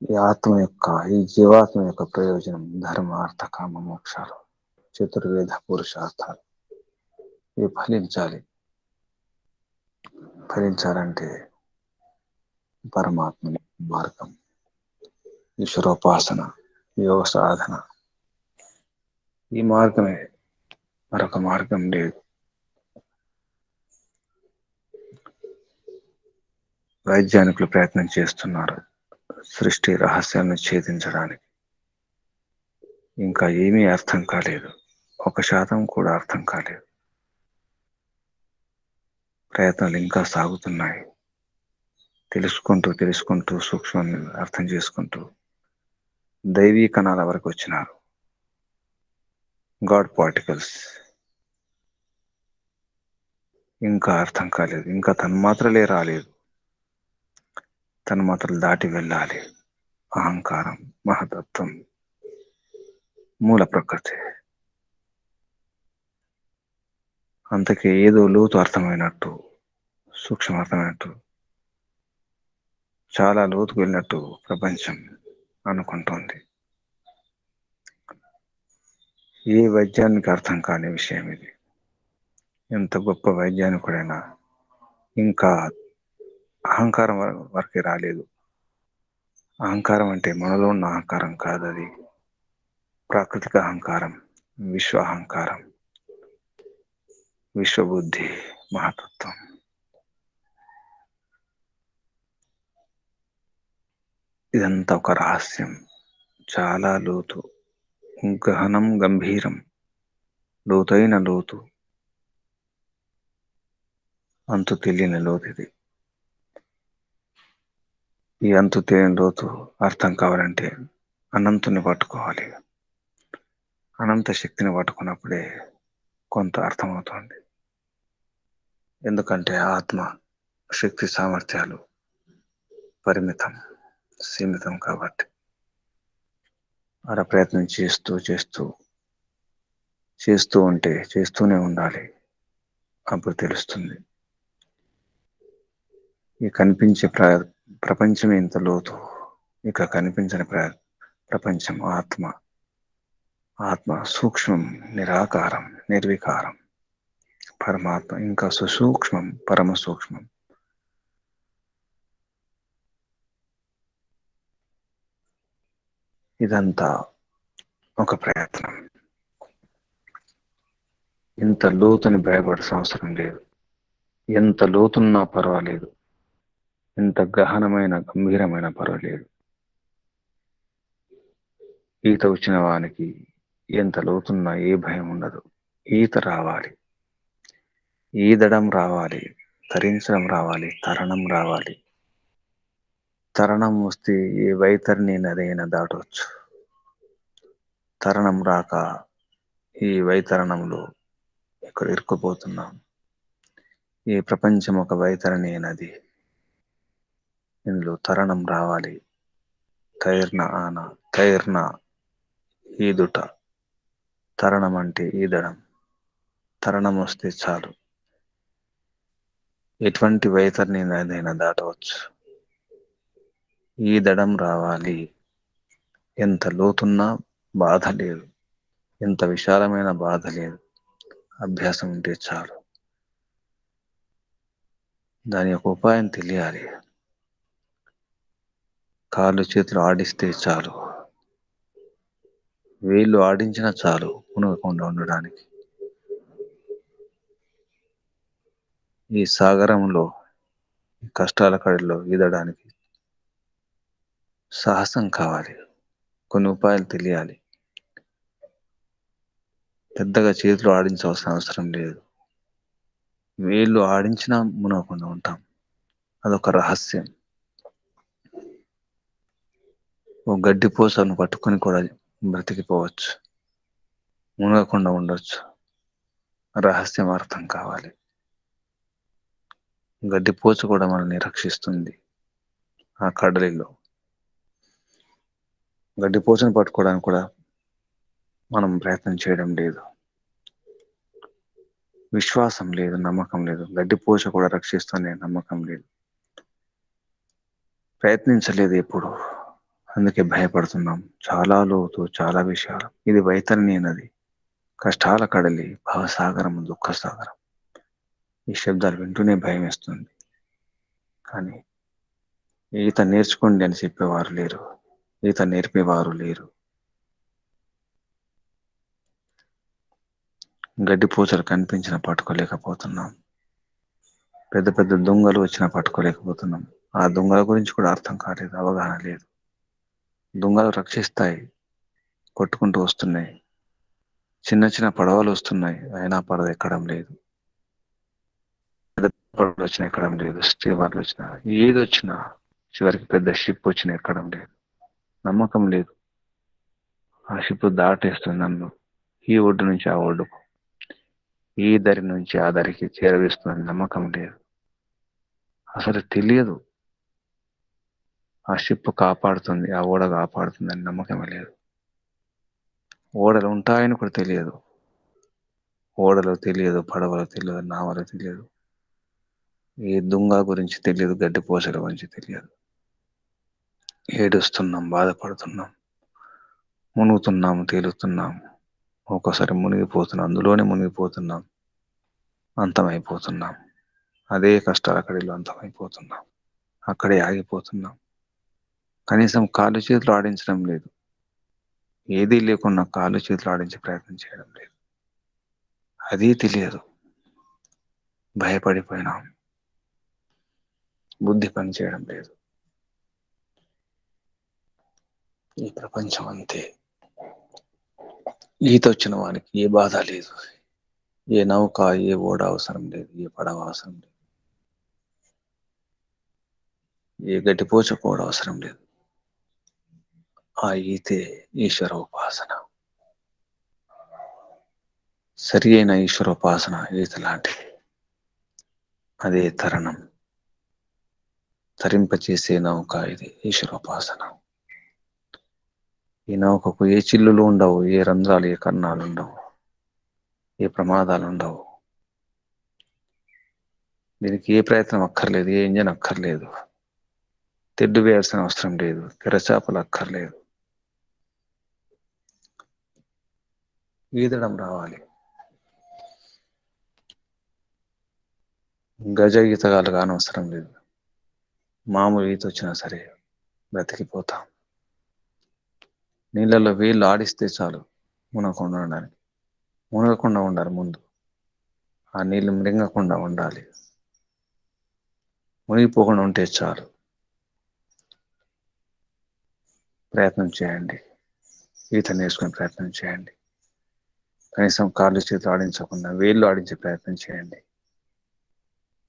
ఈ ఆత్మ యొక్క, ఈ జీవాత్మ యొక్క ప్రయోజనం ధర్మ అర్థ కామ మోక్షాలు, చతుర్వేద పురుషార్థాలు. ఇవి ఫలించాలి. ఫలించాలంటే పరమాత్మని మార్గం, ఈశ్వరోపాసన, యోగ సాధన. ఈ మార్గమే, మరొక మార్గం లేదు. వైజ్ఞానికులు ప్రయత్నం చేస్తున్నారు సృష్టి రహస్యాన్ని ఛేదించడానికి. ఇంకా ఏమీ అర్థం కాలేదు, 1% కూడా అర్థం కాలేదు. ప్రయత్నాలు ఇంకా సాగుతున్నాయి. తెలుసుకుంటూ సూక్ష్మాన్ని అర్థం చేసుకుంటూ దైవీ కణాల వరకు వచ్చినారు. God particles. ఇంకా అర్థం కాలేదు. ఇంకా తన్మాత్రలే రాలేదు. తన్మాత్రలు దాటి వెళ్ళాలి. అహంకారం, మహతత్వం, మూల ప్రకృతి. అంతకే ఏదో లోతు అర్థమైనట్టు, సూక్ష్మ అర్థమైనట్టు, చాలా లోతుకు వెళ్ళినట్టు ప్రపంచం అనుకుంటోంది. ఏ వైద్యానికి అర్థం కాని విషయం ఇది. ఎంత గొప్ప వైజ్ఞానికుడైనా ఇంకా అహంకారం వరకే రాలేదు. అహంకారం అంటే మనలో ఉన్న అహంకారం కాదు, అది ప్రాకృతిక అహంకారం, విశ్వ అహంకారం, విశ్వబుద్ధి, మహతత్వం. ఇదంతా ఒక రహస్యం, చాలా లోతు, గహనం, గంభీరం, లోతైన లోతు, అంతు తెలియని లోతు ఇది. ఈ అంతు తెలియని లోతు అర్థం కావాలంటే అనంతుని పట్టుకోవాలి. అనంత శక్తిని పట్టుకున్నప్పుడే కొంత అర్థమవుతుంది. ఎందుకంటే ఆత్మ శక్తి సామర్థ్యాలు పరిమితం, సీమితం. కాబట్టి అలా ప్రయత్నం చేస్తూ ఉంటే చేస్తూనే ఉండాలి. అప్పుడు తెలుస్తుంది. ఈ కనిపించే ప్రపంచం ఎంత లోతు. ఇక కనిపించని ప్రపంచం ఆత్మ సూక్ష్మం, నిరాకారం, నిర్వికారం. పరమాత్మ ఇంకా సుసూక్ష్మం, పరమ సూక్ష్మం. ఇదంతా ఒక ప్రయత్నం. ఇంత లోతుని భయపడాల్సిన అవసరం లేదు. ఎంత లోతున్నా పర్వాలేదు, ఎంత గహనమైన గంభీరమైన పర్వాలేదు. ఈత వచ్చిన వానికి ఎంత లోతున్నా ఏ భయం ఉండదు. ఈత రావాలి, ఈదడం రావాలి, తరించడం రావాలి, తరణం రావాలి. తరణం వస్తే ఏ వైతరిని నదైనా దాటవచ్చు. తరణం రాక ఈ వైతరణంలో ఇక్కడ ఇరుక్కుపోతున్నాం. ఈ ప్రపంచం ఒక వైతరణి నది. ఇందులో తరణం రావాలి. తైర్న ఈదుట. తరణం అంటే ఈదడం. తరణం వస్తే చాలు. ఎటువంటి వైతరినైనా దాటవచ్చు. ఈ దడం రావాలి. ఎంత లోతున్నా బాధ లేదు, ఎంత విశాలమైన బాధ లేదు. అభ్యాసం ఉంటే చాలు. దాని యొక్క ఉపాయం తెలియాలి. కాళ్ళు చేతులు ఆడిస్తే చాలు, వేళ్ళు ఆడించినా చాలు మునగకుండా ఉండడానికి. ఈ సాగరంలో, ఈ కష్టాల కడలిలో ఈదడానికి సాహసం కావాలి. కొన్ని ఉపాయాలు తెలియాలి. పెద్దగా చేతులు ఆడించవలసిన అవసరం లేదు. వేళ్ళు ఆడించినా మునగకుండా ఉంటాం. అదొక రహస్యం. ఓ గడ్డి పూసను పట్టుకొని కూడా బ్రతికిపోవచ్చు, మునగకుండా ఉండొచ్చు. రహస్యం అర్థం కావాలి. గడ్డి పూస కూడా మనల్ని రక్షిస్తుంది. ఆ కడలిలో గడ్డి పూసను పట్టుకోవడానికి కూడా మనం ప్రయత్నం చేయడం లేదు. విశ్వాసం లేదు, నమ్మకం లేదు. గడ్డి పూస కూడా రక్షిస్తుంది, నమ్మకం లేదు. ప్రయత్నించలేదు ఎప్పుడు, అందుకే భయపడుతున్నాం. చాలా లోతు, చాలా విషయాలు. ఇది వైతరిణి నది, కష్టాల కడలి, భవసాగరం, దుఃఖ సాగరం. ఈ శబ్దాలు వింటూనే భయం వేస్తుంది. కానీ ఈత నేర్చుకోండి అని చెప్పేవారు లేరు, ఈత నేర్పేవారు లేరు. గడ్డి పూచలు కనిపించినా పట్టుకోలేకపోతున్నాం. పెద్ద పెద్ద దొంగలు వచ్చినా పట్టుకోలేకపోతున్నాం. ఆ దొంగల గురించి కూడా అర్థం కాలేదు, అవగాహన లేదు. దొంగలు రక్షిస్తాయి, కొట్టుకుంటూ వస్తున్నాయి. చిన్న చిన్న పడవలు వస్తున్నాయి, అయినా పడవ ఎక్కడం లేదు. పెద్ద పడవలు వచ్చినా ఎక్కడం లేదు. స్టీమర్లు వచ్చినా, ఏది వచ్చినా, చివరికి పెద్ద షిప్ వచ్చినా ఎక్కడం లేదు. నమ్మకం లేదు. ఆ షిప్ దాటేస్తుంది నన్ను, ఈ ఒడ్డు నుంచి ఆ ఒడ్డుకు, ఈ దరి నుంచి ఆ దరికి చేరవేస్తుంది. నమ్మకం లేదు. అసలు తెలియదు. ఆ షిప్ కాపాడుతుంది, ఆ ఓడ కాపాడుతుంది అని నమ్మకమే లేదు. ఓడలు ఉంటాయని కూడా తెలియదు. ఓడలో తెలియదు, పడవలో తెలియదు, నావలో తెలియదు. ఏ దుంగ గురించి తెలియదు, గడ్డి పోసల గురించి తెలియదు. ఏడుస్తున్నాం, బాధపడుతున్నాం, మునుగుతున్నాం, తేలుతున్నాం. ఒక్కోసారి మునిగిపోతున్నాం, అందులోనే మునిగిపోతున్నాం, అంతమైపోతున్నాం. అదే కష్టాల కడిలో అంతమైపోతున్నాం. అక్కడే ఆగిపోతున్నాం. కనీసం కాళ్ళు చేతులు ఆడించడం లేదు. ఏదీ లేకుండా కాళ్ళు చేతులు ఆడించే ప్రయత్నం చేయడం లేదు. అదీ తెలియదు. భయపడిపోయినాం. బుద్ధి పని చేయడం లేదు. ఈ ప్రపంచం అంతే. ఈత వచ్చిన వానికి ఏ బాధ లేదు, ఏ నౌక, ఏ ఓడ అవసరం లేదు, ఏ పడవ అవసరం లేదు, ఏ గడ్డిపోచ కూడా అవసరం లేదు. ఆ ఈతే ఈశ్వర ఉపాసన. సరి అయిన ఈశ్వరోపాసన ఈత లాంటిది. అదే తరణం, తరింపచేసే నౌక ఇది ఈశ్వరోపాసన. ఈ నౌకకు ఏ చిల్లులు ఉండవు, ఏ రంధ్రాలు, ఏ కర్ణాలు ఉండవు, ఏ ప్రమాదాలు ఉండవు. దీనికి ఏ ప్రయత్నం అక్కర్లేదు, ఏ ఇంజన్ అక్కర్లేదు, తెడ్డు వేయాల్సిన అవసరం లేదు, తెరచాపలు అక్కర్లేదు. ఈదడం రావాలి. గజ ఈతగాలు కానవసరం లేదు. మామూలు ఈత వచ్చినా సరే బ్రతికిపోతాం. నీళ్ళల్లో వేళ్ళు ఆడిస్తే చాలు మునగకుండా ఉండడానికి. మునగకుండా ఉండాలి ముందు, ఆ నీళ్లు మృంగకుండా ఉండాలి. మునిగిపోకుండా ఉంటే చాలు. ప్రయత్నం చేయండి, ఈత నేర్చుకునే ప్రయత్నం చేయండి. కనీసం కాళ్ళు చేతులు ఆడించకుండా వేళ్ళు ఆడించే ప్రయత్నం చేయండి.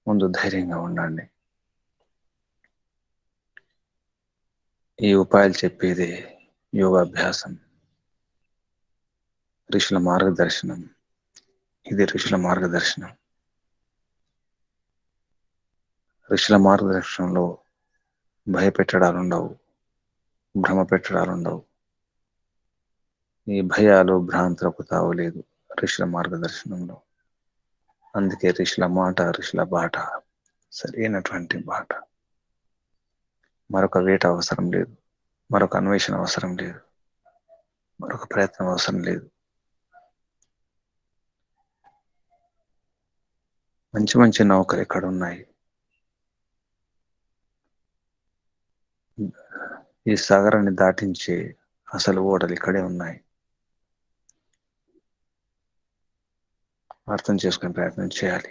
ముందు ధైర్యంగా ఉండండి. ఈ ఉపాయాలు చెప్పేది యోగాభ్యాసం, ఋషుల మార్గదర్శనం. ఇది ఋషుల మార్గదర్శనం. ఋషుల మార్గదర్శనంలో భయపెట్టడాలుండవు, భ్రమ పెట్టడాలుండవు. ఈ భయాలు, భ్రాంతులకు తావులేదు ఋషుల మార్గదర్శనంలో. అందుకే ఋషుల మాట, ఋషుల బాట. సరైనటువంటి మాట. మరొక వేట అవసరం లేదు, మరొక అన్వేషణ అవసరం లేదు, మరొక ప్రయత్నం అవసరం లేదు. మంచి మంచి నౌకలు ఎక్కడ ఉన్నాయి? ఈ సాగరాన్ని దాటించే అసలు ఓడలు ఇక్కడే ఉన్నాయి. అర్థం చేసుకునే ప్రయత్నం చేయాలి.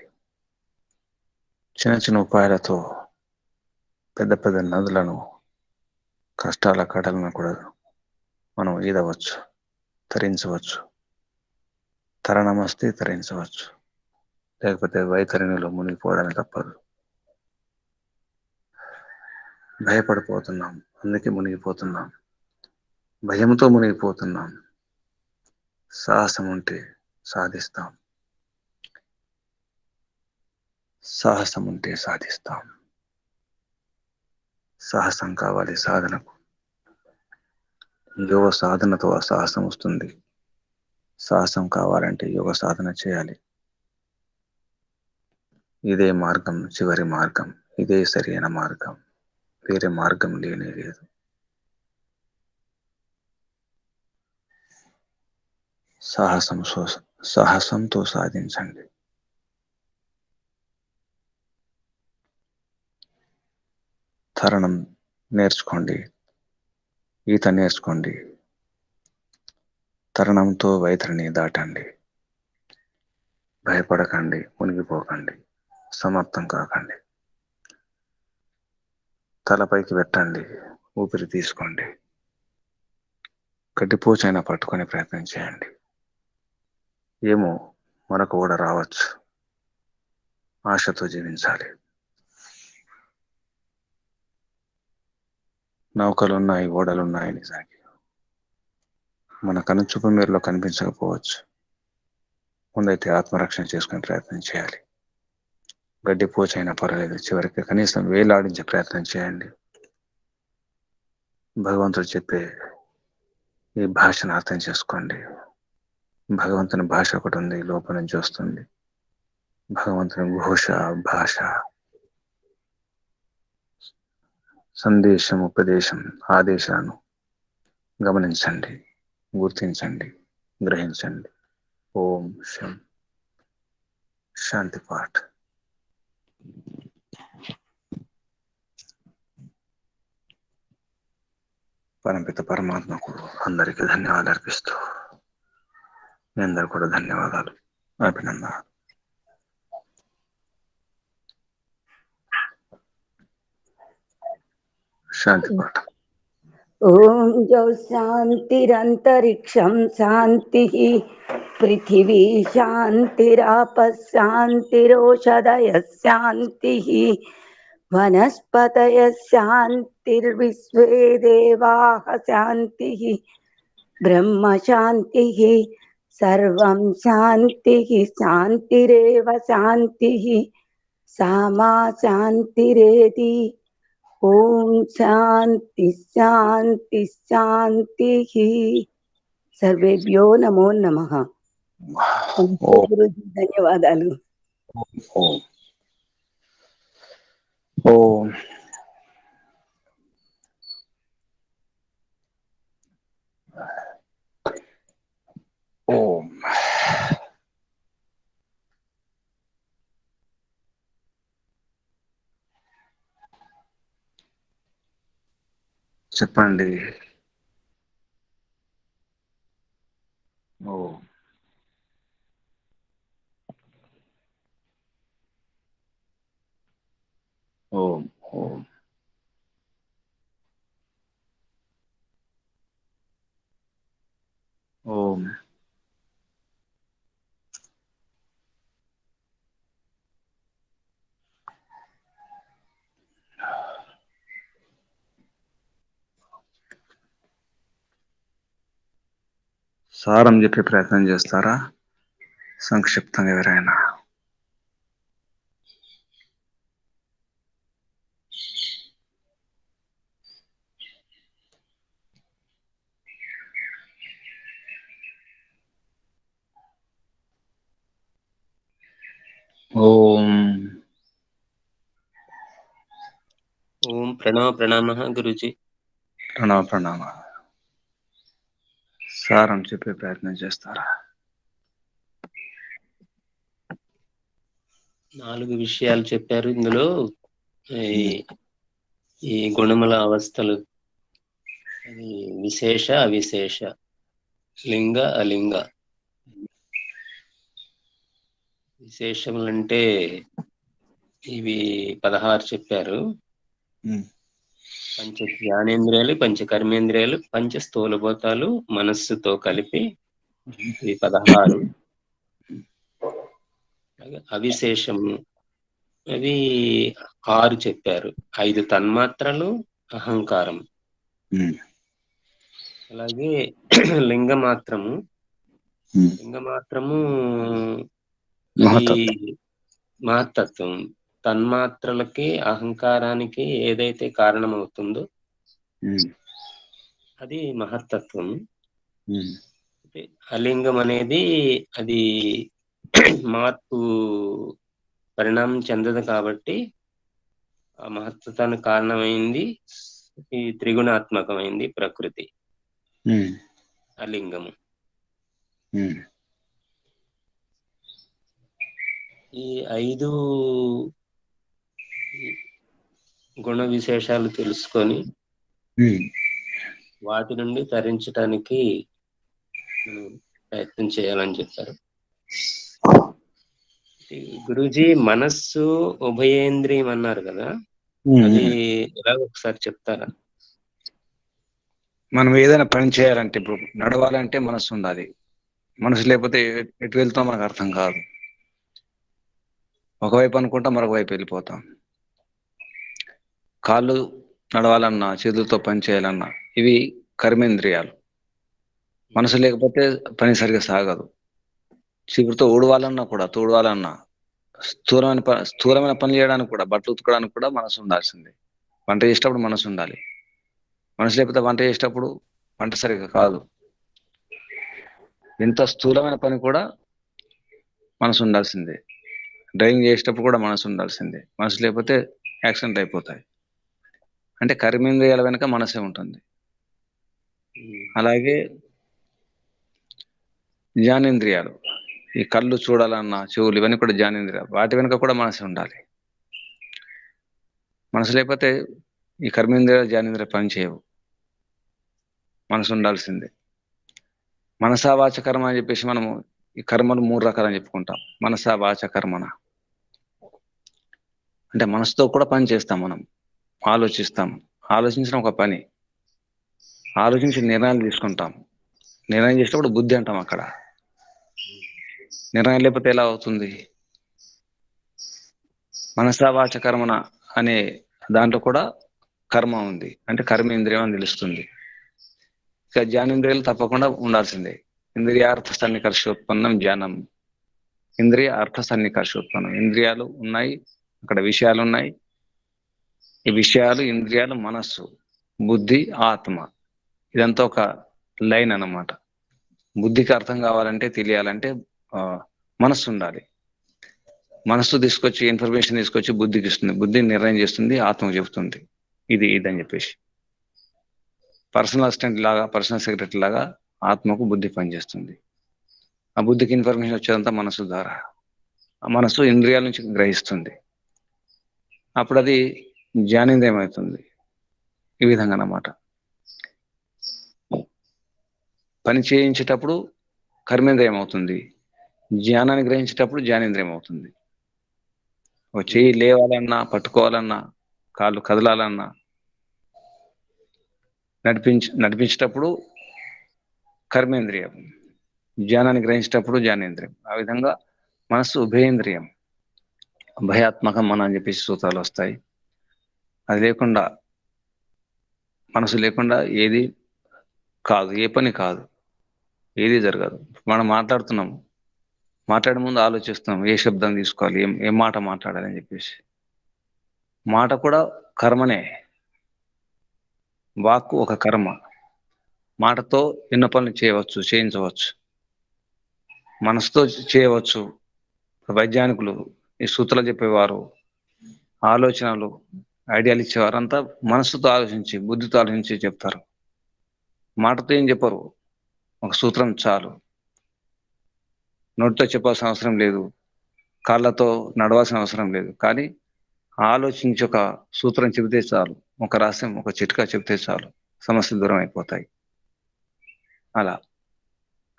చిన్న చిన్న ఉపాయాలతో పెద్ద పెద్ద నదులను, కష్టాల కడలను కూడా మనం ఈదవచ్చు, తరించవచ్చు. తరణమస్తే తరించవచ్చు, లేకపోతే వైతరిణిలో మునిగిపోవడానికి తప్పదు. భయపడిపోతున్నాం, అందుకే మునిగిపోతున్నాం. భయంతో మునిగిపోతున్నాం. సాహసం ఉంటే సాధిస్తాం. సాహసం ఉంటే సాధిస్తాం. సాహసం కావాలి సాధనకు. యోగ సాధనతో ఆ సాహసం వస్తుంది. సాహసం కావాలంటే యోగ సాధన చేయాలి. ఇదే మార్గం, చివరి మార్గం. ఇదే సరైన మార్గం. వేరే మార్గం లేనే లేదు. సాహసంతో సాధించండి. తరణం నేర్చుకోండి, ఈత నేర్చుకోండి. తరణంతో వైతరిని దాటండి. భయపడకండి, మునిగిపోకండి, సమాప్తం కాకండి. తలపైకి పెట్టండి, ఊపిరి తీసుకోండి. గడ్డిపోచైనా పట్టుకునే ప్రయత్నం చేయండి. ఏమో మనకు కూడా రావచ్చు. ఆశతో జీవించాలి. నౌకలున్నాయి, ఓడలున్నాయి. నిజానికి మన కనుచూపు మేరలో కనిపించకపోవచ్చు. ముందైతే ఆత్మరక్షణ చేసుకునే ప్రయత్నం చేయాలి. గడ్డిపోచైనా పర్వాలేదు, చివరికి కనీసం వేలాడించే ప్రయత్నం చేయండి. భగవంతుడు చెప్పే ఈ భాషను అర్థం చేసుకోండి. భగవంతుని భాష ఒకటి ఉంది, లోపల నుంచి వస్తుంది. భగవంతుని ఘోష, భాష, సందేశం, ఉపదేశం, ఆదేశాలను గమనించండి, గుర్తించండి, గ్రహించండి. ఓం శం శాంతి పాఠ్. పరమపిత పరమాత్మకు అందరికీ ధన్యవాదాలు అర్పిస్తూ, మీ అందరు కూడా ధన్యవాదాలు, అభినందన. శాంతి పాఠ. ओम जो शांतिरंतरिक्षं शांति, पृथिवी शांतिराप शांतिरोषधय शांति, वनस्पतय शांतिर्विश्वे देवाः शांति, ब्रह्म शांति, सर्वं शांति शांतिरेव शांति, सामा शांतिरेति। ओम शांति शांति शांति। सर्वेभ्यो नमो नमः. गुरुजी धन्यवादालु. ఓం ఓం ఓం. చెప్పండి. ఓం ఓం ఓం ఓం. సారం చెప్పే ప్రయత్నం చేస్తారా సంక్షిప్తంగా ఎవరైనా? ఓం ఓం ప్రణామः గురుజీ. ప్రణామ. సారం చెప్పే ప్రయత్నం చేస్తారా? 4 విషయాలు చెప్పారు ఇందులో. ఈ గుణముల అవస్థలు, అది విశేష అవిశేష, లింగ అలింగ. విశేషములంటే ఇవి 16 చెప్పారు. పంచ జ్ఞానేంద్రియాలు, పంచ కర్మేంద్రియాలు, పంచ స్థూలభూతాలు మనస్సుతో కలిపి ఇవి 16. అవిశేషము అవి 6 చెప్పారు. 5 తన్మాత్రలు, అహంకారం. అలాగే లింగమాత్రము అది మహత్తత్వం. తన్మాత్రలకి అహంకారానికి ఏదైతే కారణమవుతుందో అది మహత్తత్వం. అలింగం అనేది అది మార్పు పరిణామం చెందదు కాబట్టి ఆ మహత్తత్వానికి కారణమైంది ఈ త్రిగుణాత్మకమైంది ప్రకృతి, అలింగము. ఈ 5 గుణ విశేషాలు తెలుసుకొని వాటి నుండి తరించడానికి ప్రయత్నం చేయాలని చెప్పారు. గురూజీ, మనస్సు ఉభయేంద్రియం అన్నారు కదా, అది ఎలా ఒకసారి చెప్తారా? మనం ఏదైనా పని చేయాలంటే, ఇప్పుడు నడవాలంటే మనసు ఉండాలి. మనసు లేకపోతే ఎటు వెళ్తాం మనకు అర్థం కాదు. ఒకవైపు అనుకుంటా మరొక వైపు వెళ్ళిపోతాం. కాళ్ళు నడవాలన్నా, చేతులతో పని చేయాలన్నా ఇవి కర్మేంద్రియాలు. మనసు లేకపోతే పని సరిగా సాగదు. చీపురుతో ఊడవాలన్నా కూడా, తోడవాలన్నా, స్థూలమైన పని చేయడానికి కూడా, బట్టలు ఉతకడానికి కూడా మనసు ఉండాల్సిందే. వంట చేసేటప్పుడు మనసు ఉండాలి. మనసు లేకపోతే వంట చేసేటప్పుడు వంట సరిగా కాదు. ఎంత స్థూలమైన పని కూడా మనసు ఉండాల్సిందే. డ్రైవింగ్ చేసేటప్పుడు కూడా మనసు ఉండాల్సిందే. మనసు లేకపోతే యాక్సిడెంట్ అయిపోతాయి. అంటే కర్మేంద్రియాల వెనుక మనసే ఉంటుంది. అలాగే జ్ఞానేంద్రియాలు, ఈ కళ్ళు చూడాలన్నా, చెవులు, ఇవన్నీ కూడా జ్ఞానేంద్రియాలు. వాటి వెనుక కూడా మనసు ఉండాలి. మనసు లేకపోతే ఈ కర్మేంద్రియాలు, జ్ఞానేంద్రియాలు పని చేయవు. మనసు ఉండాల్సిందే. మనసా వాచ కర్మ అని చెప్పేసి మనము ఈ కర్మలు 3 రకాలని చెప్పుకుంటాం. మనసా వాచ కర్మన అంటే మనసుతో కూడా పని చేస్తాం. మనం ఆలోచిస్తాం. ఆలోచించడం ఒక పని. ఆలోచించి నిర్ణయాలు తీసుకుంటాం. నిర్ణయం చేసేటప్పుడు బుద్ధి అంటాం. అక్కడ నిర్ణయం లేకపోతే ఎలా అవుతుంది? మనసా వాచ కర్మన అనే దాంట్లో కూడా కర్మ ఉంది. అంటే కర్మేంద్రియం అని తెలుస్తుంది. ఇక జ్ఞానేంద్రియాలు తప్పకుండా ఉండాల్సిందే. ఇంద్రియార్థ సన్నికర్షోత్పన్నం జ్ఞానం. ఇంద్రియ అర్థ సన్నికర్షోత్పన్నం. ఇంద్రియాలు ఉన్నాయి, అక్కడ విషయాలు ఉన్నాయి. ఈ విషయాలు, ఇంద్రియాలు, మనస్సు, బుద్ధి, ఆత్మ, ఇదంతా ఒక లైన్ అన్నమాట. బుద్ధికి అర్థం కావాలంటే, తెలియాలంటే మనస్సు ఉండాలి. మనస్సు తీసుకొచ్చి ఇన్ఫర్మేషన్ తీసుకొచ్చి బుద్ధికి ఇస్తుంది. బుద్ధిని నిర్ణయం చేస్తుంది, ఆత్మకు చెబుతుంది ఇది అని చెప్పేసి. పర్సనల్ అసిస్టెంట్ లాగా, పర్సనల్ సెక్రటరీ లాగా ఆత్మకు బుద్ధి పనిచేస్తుంది. ఆ బుద్ధికి ఇన్ఫర్మేషన్ వచ్చేదంతా మనస్సు ద్వారా. ఆ మనస్సు ఇంద్రియాల నుంచి గ్రహిస్తుంది. అప్పుడు అది జ్ఞానేంద్రియం అవుతుంది. ఈ విధంగా అన్నమాట. పని చేయించేటప్పుడు కర్మేంద్రియం అవుతుంది. జ్ఞానాన్ని గ్రహించేటప్పుడు జ్ఞానేంద్రియం అవుతుంది. ఒక చెయ్యి లేవాలన్నా, పట్టుకోవాలన్నా, కాళ్ళు కదలాలన్నా, నడిపించేటప్పుడు కర్మేంద్రియం, జ్ఞానాన్ని గ్రహించేటప్పుడు జ్ఞానేంద్రియం. ఆ విధంగా మనస్సు ఉభయేంద్రియం, భయాత్మకం మన అని చెప్పేసి సూత్రాలు వస్తాయి. అది లేకుండా, మనసు లేకుండా ఏది కాదు, ఏ పని కాదు, ఏది జరగదు. మనం మాట్లాడుతున్నాము, మాట్లాడే ముందు ఆలోచిస్తున్నాం ఏ శబ్దం తీసుకోవాలి, ఏం మాట మాట్లాడాలి అని చెప్పేసి. మాట కూడా కర్మనే. వాక్కు ఒక కర్మ. మాటతో ఎన్నో పనులు చేయవచ్చు, చేయించవచ్చు. మనసుతో చేయవచ్చు. వైజ్ఞానికులు, ఈ సూత్రాలు చెప్పేవారు, ఆలోచనలు ఐడియాలు ఇచ్చేవారంతా మనసుతో ఆలోచించి బుద్ధితో ఆలోచించి చెప్తారు. మాటతో ఏం చెప్పరు, ఒక సూత్రం చాలు. నోటితో చెప్పాల్సిన అవసరం లేదు, కాళ్ళతో నడవాల్సిన అవసరం లేదు. కానీ ఆలోచించి ఒక సూత్రం చెబితే చాలు, ఒక రహస్యం, ఒక చిట్కా చెబితే చాలు, సమస్యలు దూరం అయిపోతాయి. అలా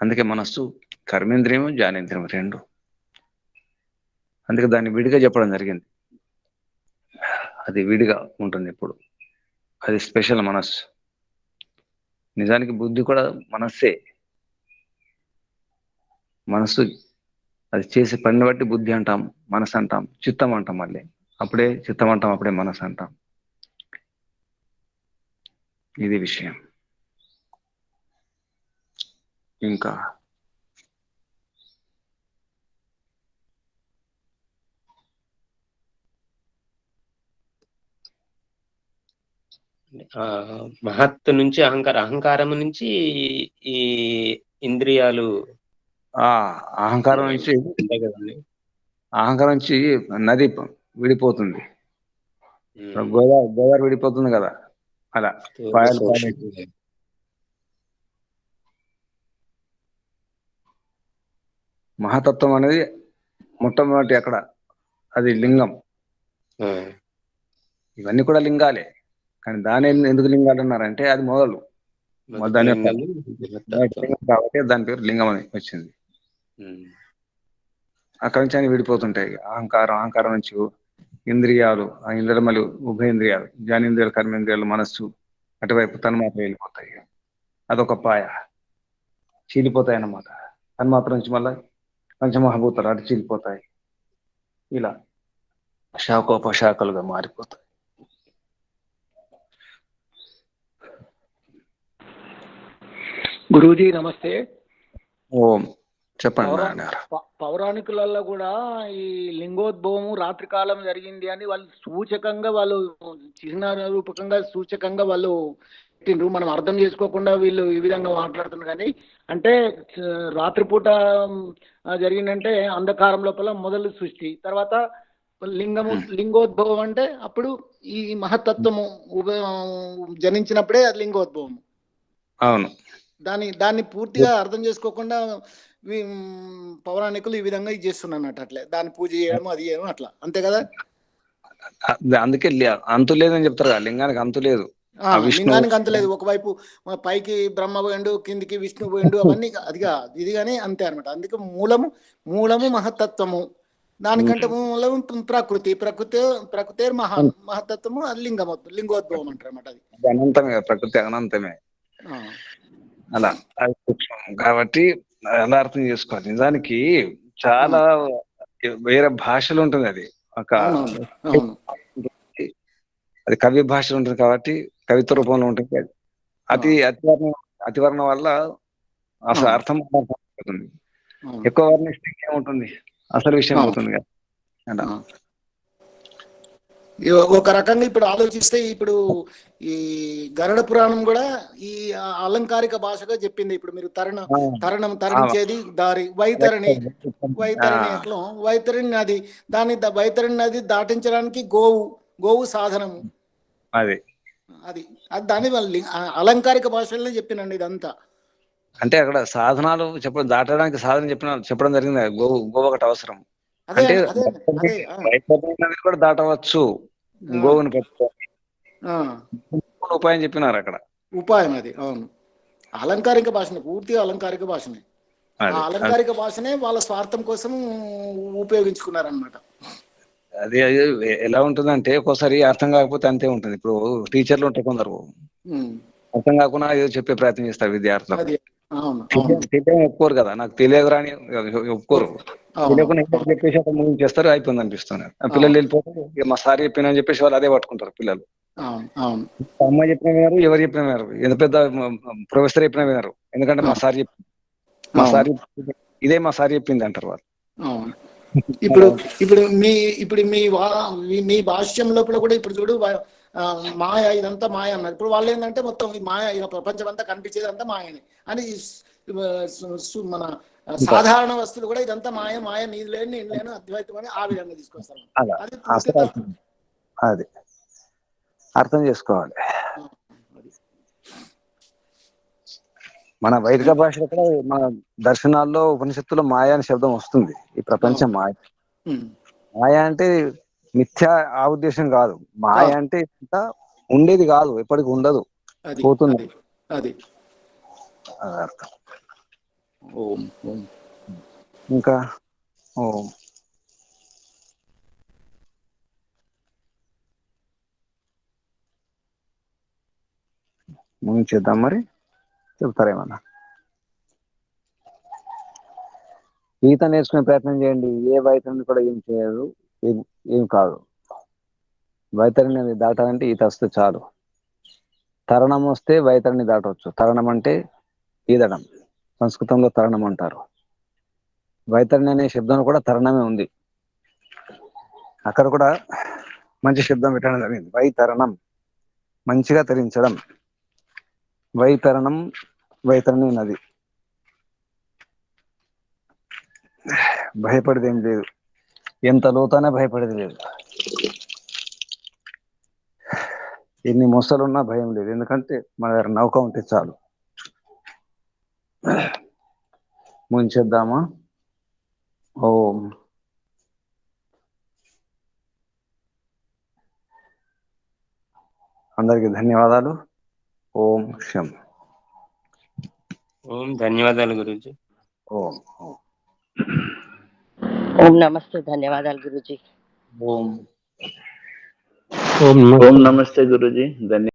అందుకే మనస్సు కర్మేంద్రియము జ్ఞానేంద్రియం రెండు. అందుకే దాన్ని విడిగా చెప్పడం జరిగింది. అది విడిగా ఉంటుంది ఇప్పుడు, అది స్పెషల్ మనస్సు. నిజానికి బుద్ధి కూడా మనస్సే. మనస్సు అది చేసే పనిని బట్టి బుద్ధి అంటాం, మనసు అంటాం, చిత్తం అంటాం. మళ్ళీ అప్పుడే చిత్తం అంటాం, అప్పుడే మనసు అంటాం. ఇది విషయం. ఇంకా మహత్తు నుంచి అహంకారం నుంచి ఈ ఇంద్రియాలు, అహంకారం నుంచి కదండి, అహంకారం నుంచి నది విడిపోతుంది. గోదావరి విడిపోతుంది కదా, అలా మహాతత్వం అనేది మొట్టమొదటి అక్కడ అది లింగం. ఇవన్నీ కూడా లింగాలే, కానీ దాని ఎందుకు లింగాలు అన్నారంటే అది మొదలు దాని కాబట్టి దాని పేరు లింగం అని వచ్చింది. అక్కడి నుంచి అని విడిపోతుంటాయి. అహంకారం నుంచి ఇంద్రియాలు, ఆ ఇంద్రియాలు మళ్ళీ ఉభయేంద్రియాలు, జ్ఞానేంద్రియాలు, కర్మేంద్రియాలు, మనస్సు అటువైపు తన్మాత్ర వెళ్ళిపోతాయి. అదొక పాయ, చీలిపోతాయి అన్నమాట. తన్మాత్ర నుంచి మళ్ళీ పంచమహాభూతాలు అటు చీలిపోతాయి. ఇలా శాఖోపశాఖలుగా మారిపోతాయి. గురూజీ నమస్తే. ఓం. చెప్పండి. పౌరాణికులలో కూడా ఈ లింగోద్భవము రాత్రికాలం జరిగింది అని వాళ్ళు సూచకంగా, వాళ్ళు చిహ్న రూపకంగా సూచకంగా వాళ్ళు పెట్టిండ్రు. మనం అర్థం చేసుకోకుండా వీళ్ళు ఈ విధంగా మాట్లాడుతున్నారు. కానీ అంటే రాత్రిపూట జరిగిందంటే అంధకారం లోపల మొదలు సృష్టి, తర్వాత లింగోద్భవం అంటే అప్పుడు ఈ మహత్తత్వము జనించినప్పుడే అది లింగోద్భవం. అవును. దాన్ని పూర్తిగా అర్థం చేసుకోకుండా పౌరాణికులు ఈ విధంగా ఇది చేస్తున్నట్టు, అట్లే దాన్ని పూజ చేయడం, అది చేయడం, అట్లా అంతే కదా. అందుకే అంతు లేదని చెప్తారు కదా, లింగానికి అంతు లేదు. లింగానికి అంత లేదు. ఒకవైపు పైకి బ్రహ్మ పోయిండు, కిందికి విష్ణు పోయిండు, అవన్నీ అదిగా ఇది కానీ అంతే అనమాట. అందుకే మూలము మహత్తత్వము, దానికంటే మూలం ప్రకృతి మహత్తత్వము, అది లింగోద్భవం అంటారు అనమాట. అది అనంతమే, ప్రకృతి అనంతమే. అలా అది సూక్ష్మం కాబట్టి ఎలా అర్థం చేసుకోవాలి. నిజానికి చాలా వేరే భాషలు ఉంటుంది. అది ఒక అది కవ్య భాషలో ఉంటుంది కాబట్టి కవిత్వ రూపంలో ఉంటుంది. అతివర్ణం వల్ల అసలు అర్థం అవుతుంది. ఎక్కువ వర్ణిస్తే ఏముంటుంది, అసలు విషయం అవుతుంది కదా. ఒక రకంగా ఇప్పుడు ఆలోచిస్తే, ఇప్పుడు ఈ గరుడ పురాణం కూడా ఈ అలంకారిక భాషగా చెప్పింది. ఇప్పుడు మీరు తరించేది దారి, వైతరణి ఎట్లా, వైతరణి నది, వైతరణి నది దాటించడానికి గోవు సాధనము, అది దాని అలంకారిక భాషలోనే చెప్పినండి ఇదంతా. అంటే అక్కడ సాధనాలు దాటడానికి సాధన చెప్పడం జరిగింది. గోవు ఒకటి అవసరం. అంటే కూడా దాటవచ్చు గోవుని పెట్టుకొని, ఉపాయం చెప్పినారు అక్కడ. ఉపాయం అది. అవును, అలంకారిక భాషనే, పూర్తిగా అలంకారిక భాషనే. ఆ అలంకారిక భాషనే వాళ్ళ స్వార్థం కోసం ఉపయోగించుకున్నారనమాట. అది ఎలా ఉంటుందంటే, ఒక్కోసారి అర్థం కాకపోతే అంతే ఉంటుంది. ఇప్పుడు టీచర్లు ఉంటే కొందరు అర్థం కాకుండా ఏదో చెప్పే ప్రయత్నం చేస్తారు విద్యార్థులకు. ఒప్పుకోరు కదా, నాకు తెలియదురా అని ఒప్పుకోరు. తెలియకుండా చెప్పేసి అక్కడ ముందు చేస్తారు, అయిపోయింది అనిపిస్తున్నారు. పిల్లలు వెళ్ళిపోతారు, మా సార్ చెప్పిన చెప్పేసి వాళ్ళు అదే పట్టుకుంటారు పిల్లలు. అమ్మాయి చెప్పిన వినారు, ఎవరు చెప్పిన వినారు, ఎంత పెద్ద ప్రొఫెసర్ చెప్పిన వినారు. ఎందుకంటే మా సార్ ఇదే మా సార్ చెప్పింది అంటారు వాళ్ళు. ఇప్పుడు మీ భాష్యం లోపల కూడా ఇప్పుడు చూడు, మాయ, ఇదంతా మాయ అన్నారు. ఇప్పుడు వాళ్ళు ఏంటంటే మొత్తం మాయ, ప్రపంచం అంతా కనిపించేది అంతా మాయని అని, మన సాధారణ వస్తువులు కూడా ఇదంతా మాయ నీది లేని నేను లేను అద్వైతం అని ఆ విధంగా తీసుకొస్తారు. అది అర్థం చేసుకోవాలి. మన వైదిక భాషలో కూడా మన దర్శనాల్లో ఉపనిషత్తులో మాయా అనే శబ్దం వస్తుంది. ఈ ప్రపంచం మాయ. మాయ అంటే మిథ్యా ఆ ఉద్దేశం కాదు. మాయ అంటే ఇంత ఉండేది కాదు, ఎప్పటికి ఉండదు, పోతుంది. అది అర్థం. ఓం ఓం. ఇంకా ఓం ముగించేద్దాం మరి. చెప్తారేమన్నా? ఈత నేర్చుకునే ప్రయత్నం చేయండి. ఏ వైతరిని కూడా ఏం చేయదు, ఏం కాదు. వైతరిని అది దాటాలంటే ఈత వస్తే చాలు. తరణం వస్తే వైతరిని దాటవచ్చు. తరణం అంటే ఈదడం, సంస్కృతంలో తరణం అంటారు. వైతరిని అనే శబ్దం కూడా తరణమే ఉంది. అక్కడ కూడా మంచి శబ్దం పెట్టడం జరిగింది. వైతరణం, మంచిగా తరించడం. వైతరణం, వైతరణి నది. భయపడేది ఏం లేదు, ఎంత లోతైనా భయపడేది లేదు. ఎన్ని మొసలున్నా భయం లేదు, ఎందుకంటే మన దగ్గర నౌక ఉంటే చాలు. ముంచేద్దామా? ఓం. అందరికి ధన్యవాదాలు. ఓం శం. ఓం ధన్యవాదాలు గురూజీ. ఓం ఓం. ఓం నమస్తే. ధన్యవాదాలు గురూజీ. ఓం ఓం ఓం నమస్తే గురూజీ. ధన్యవాదాలు.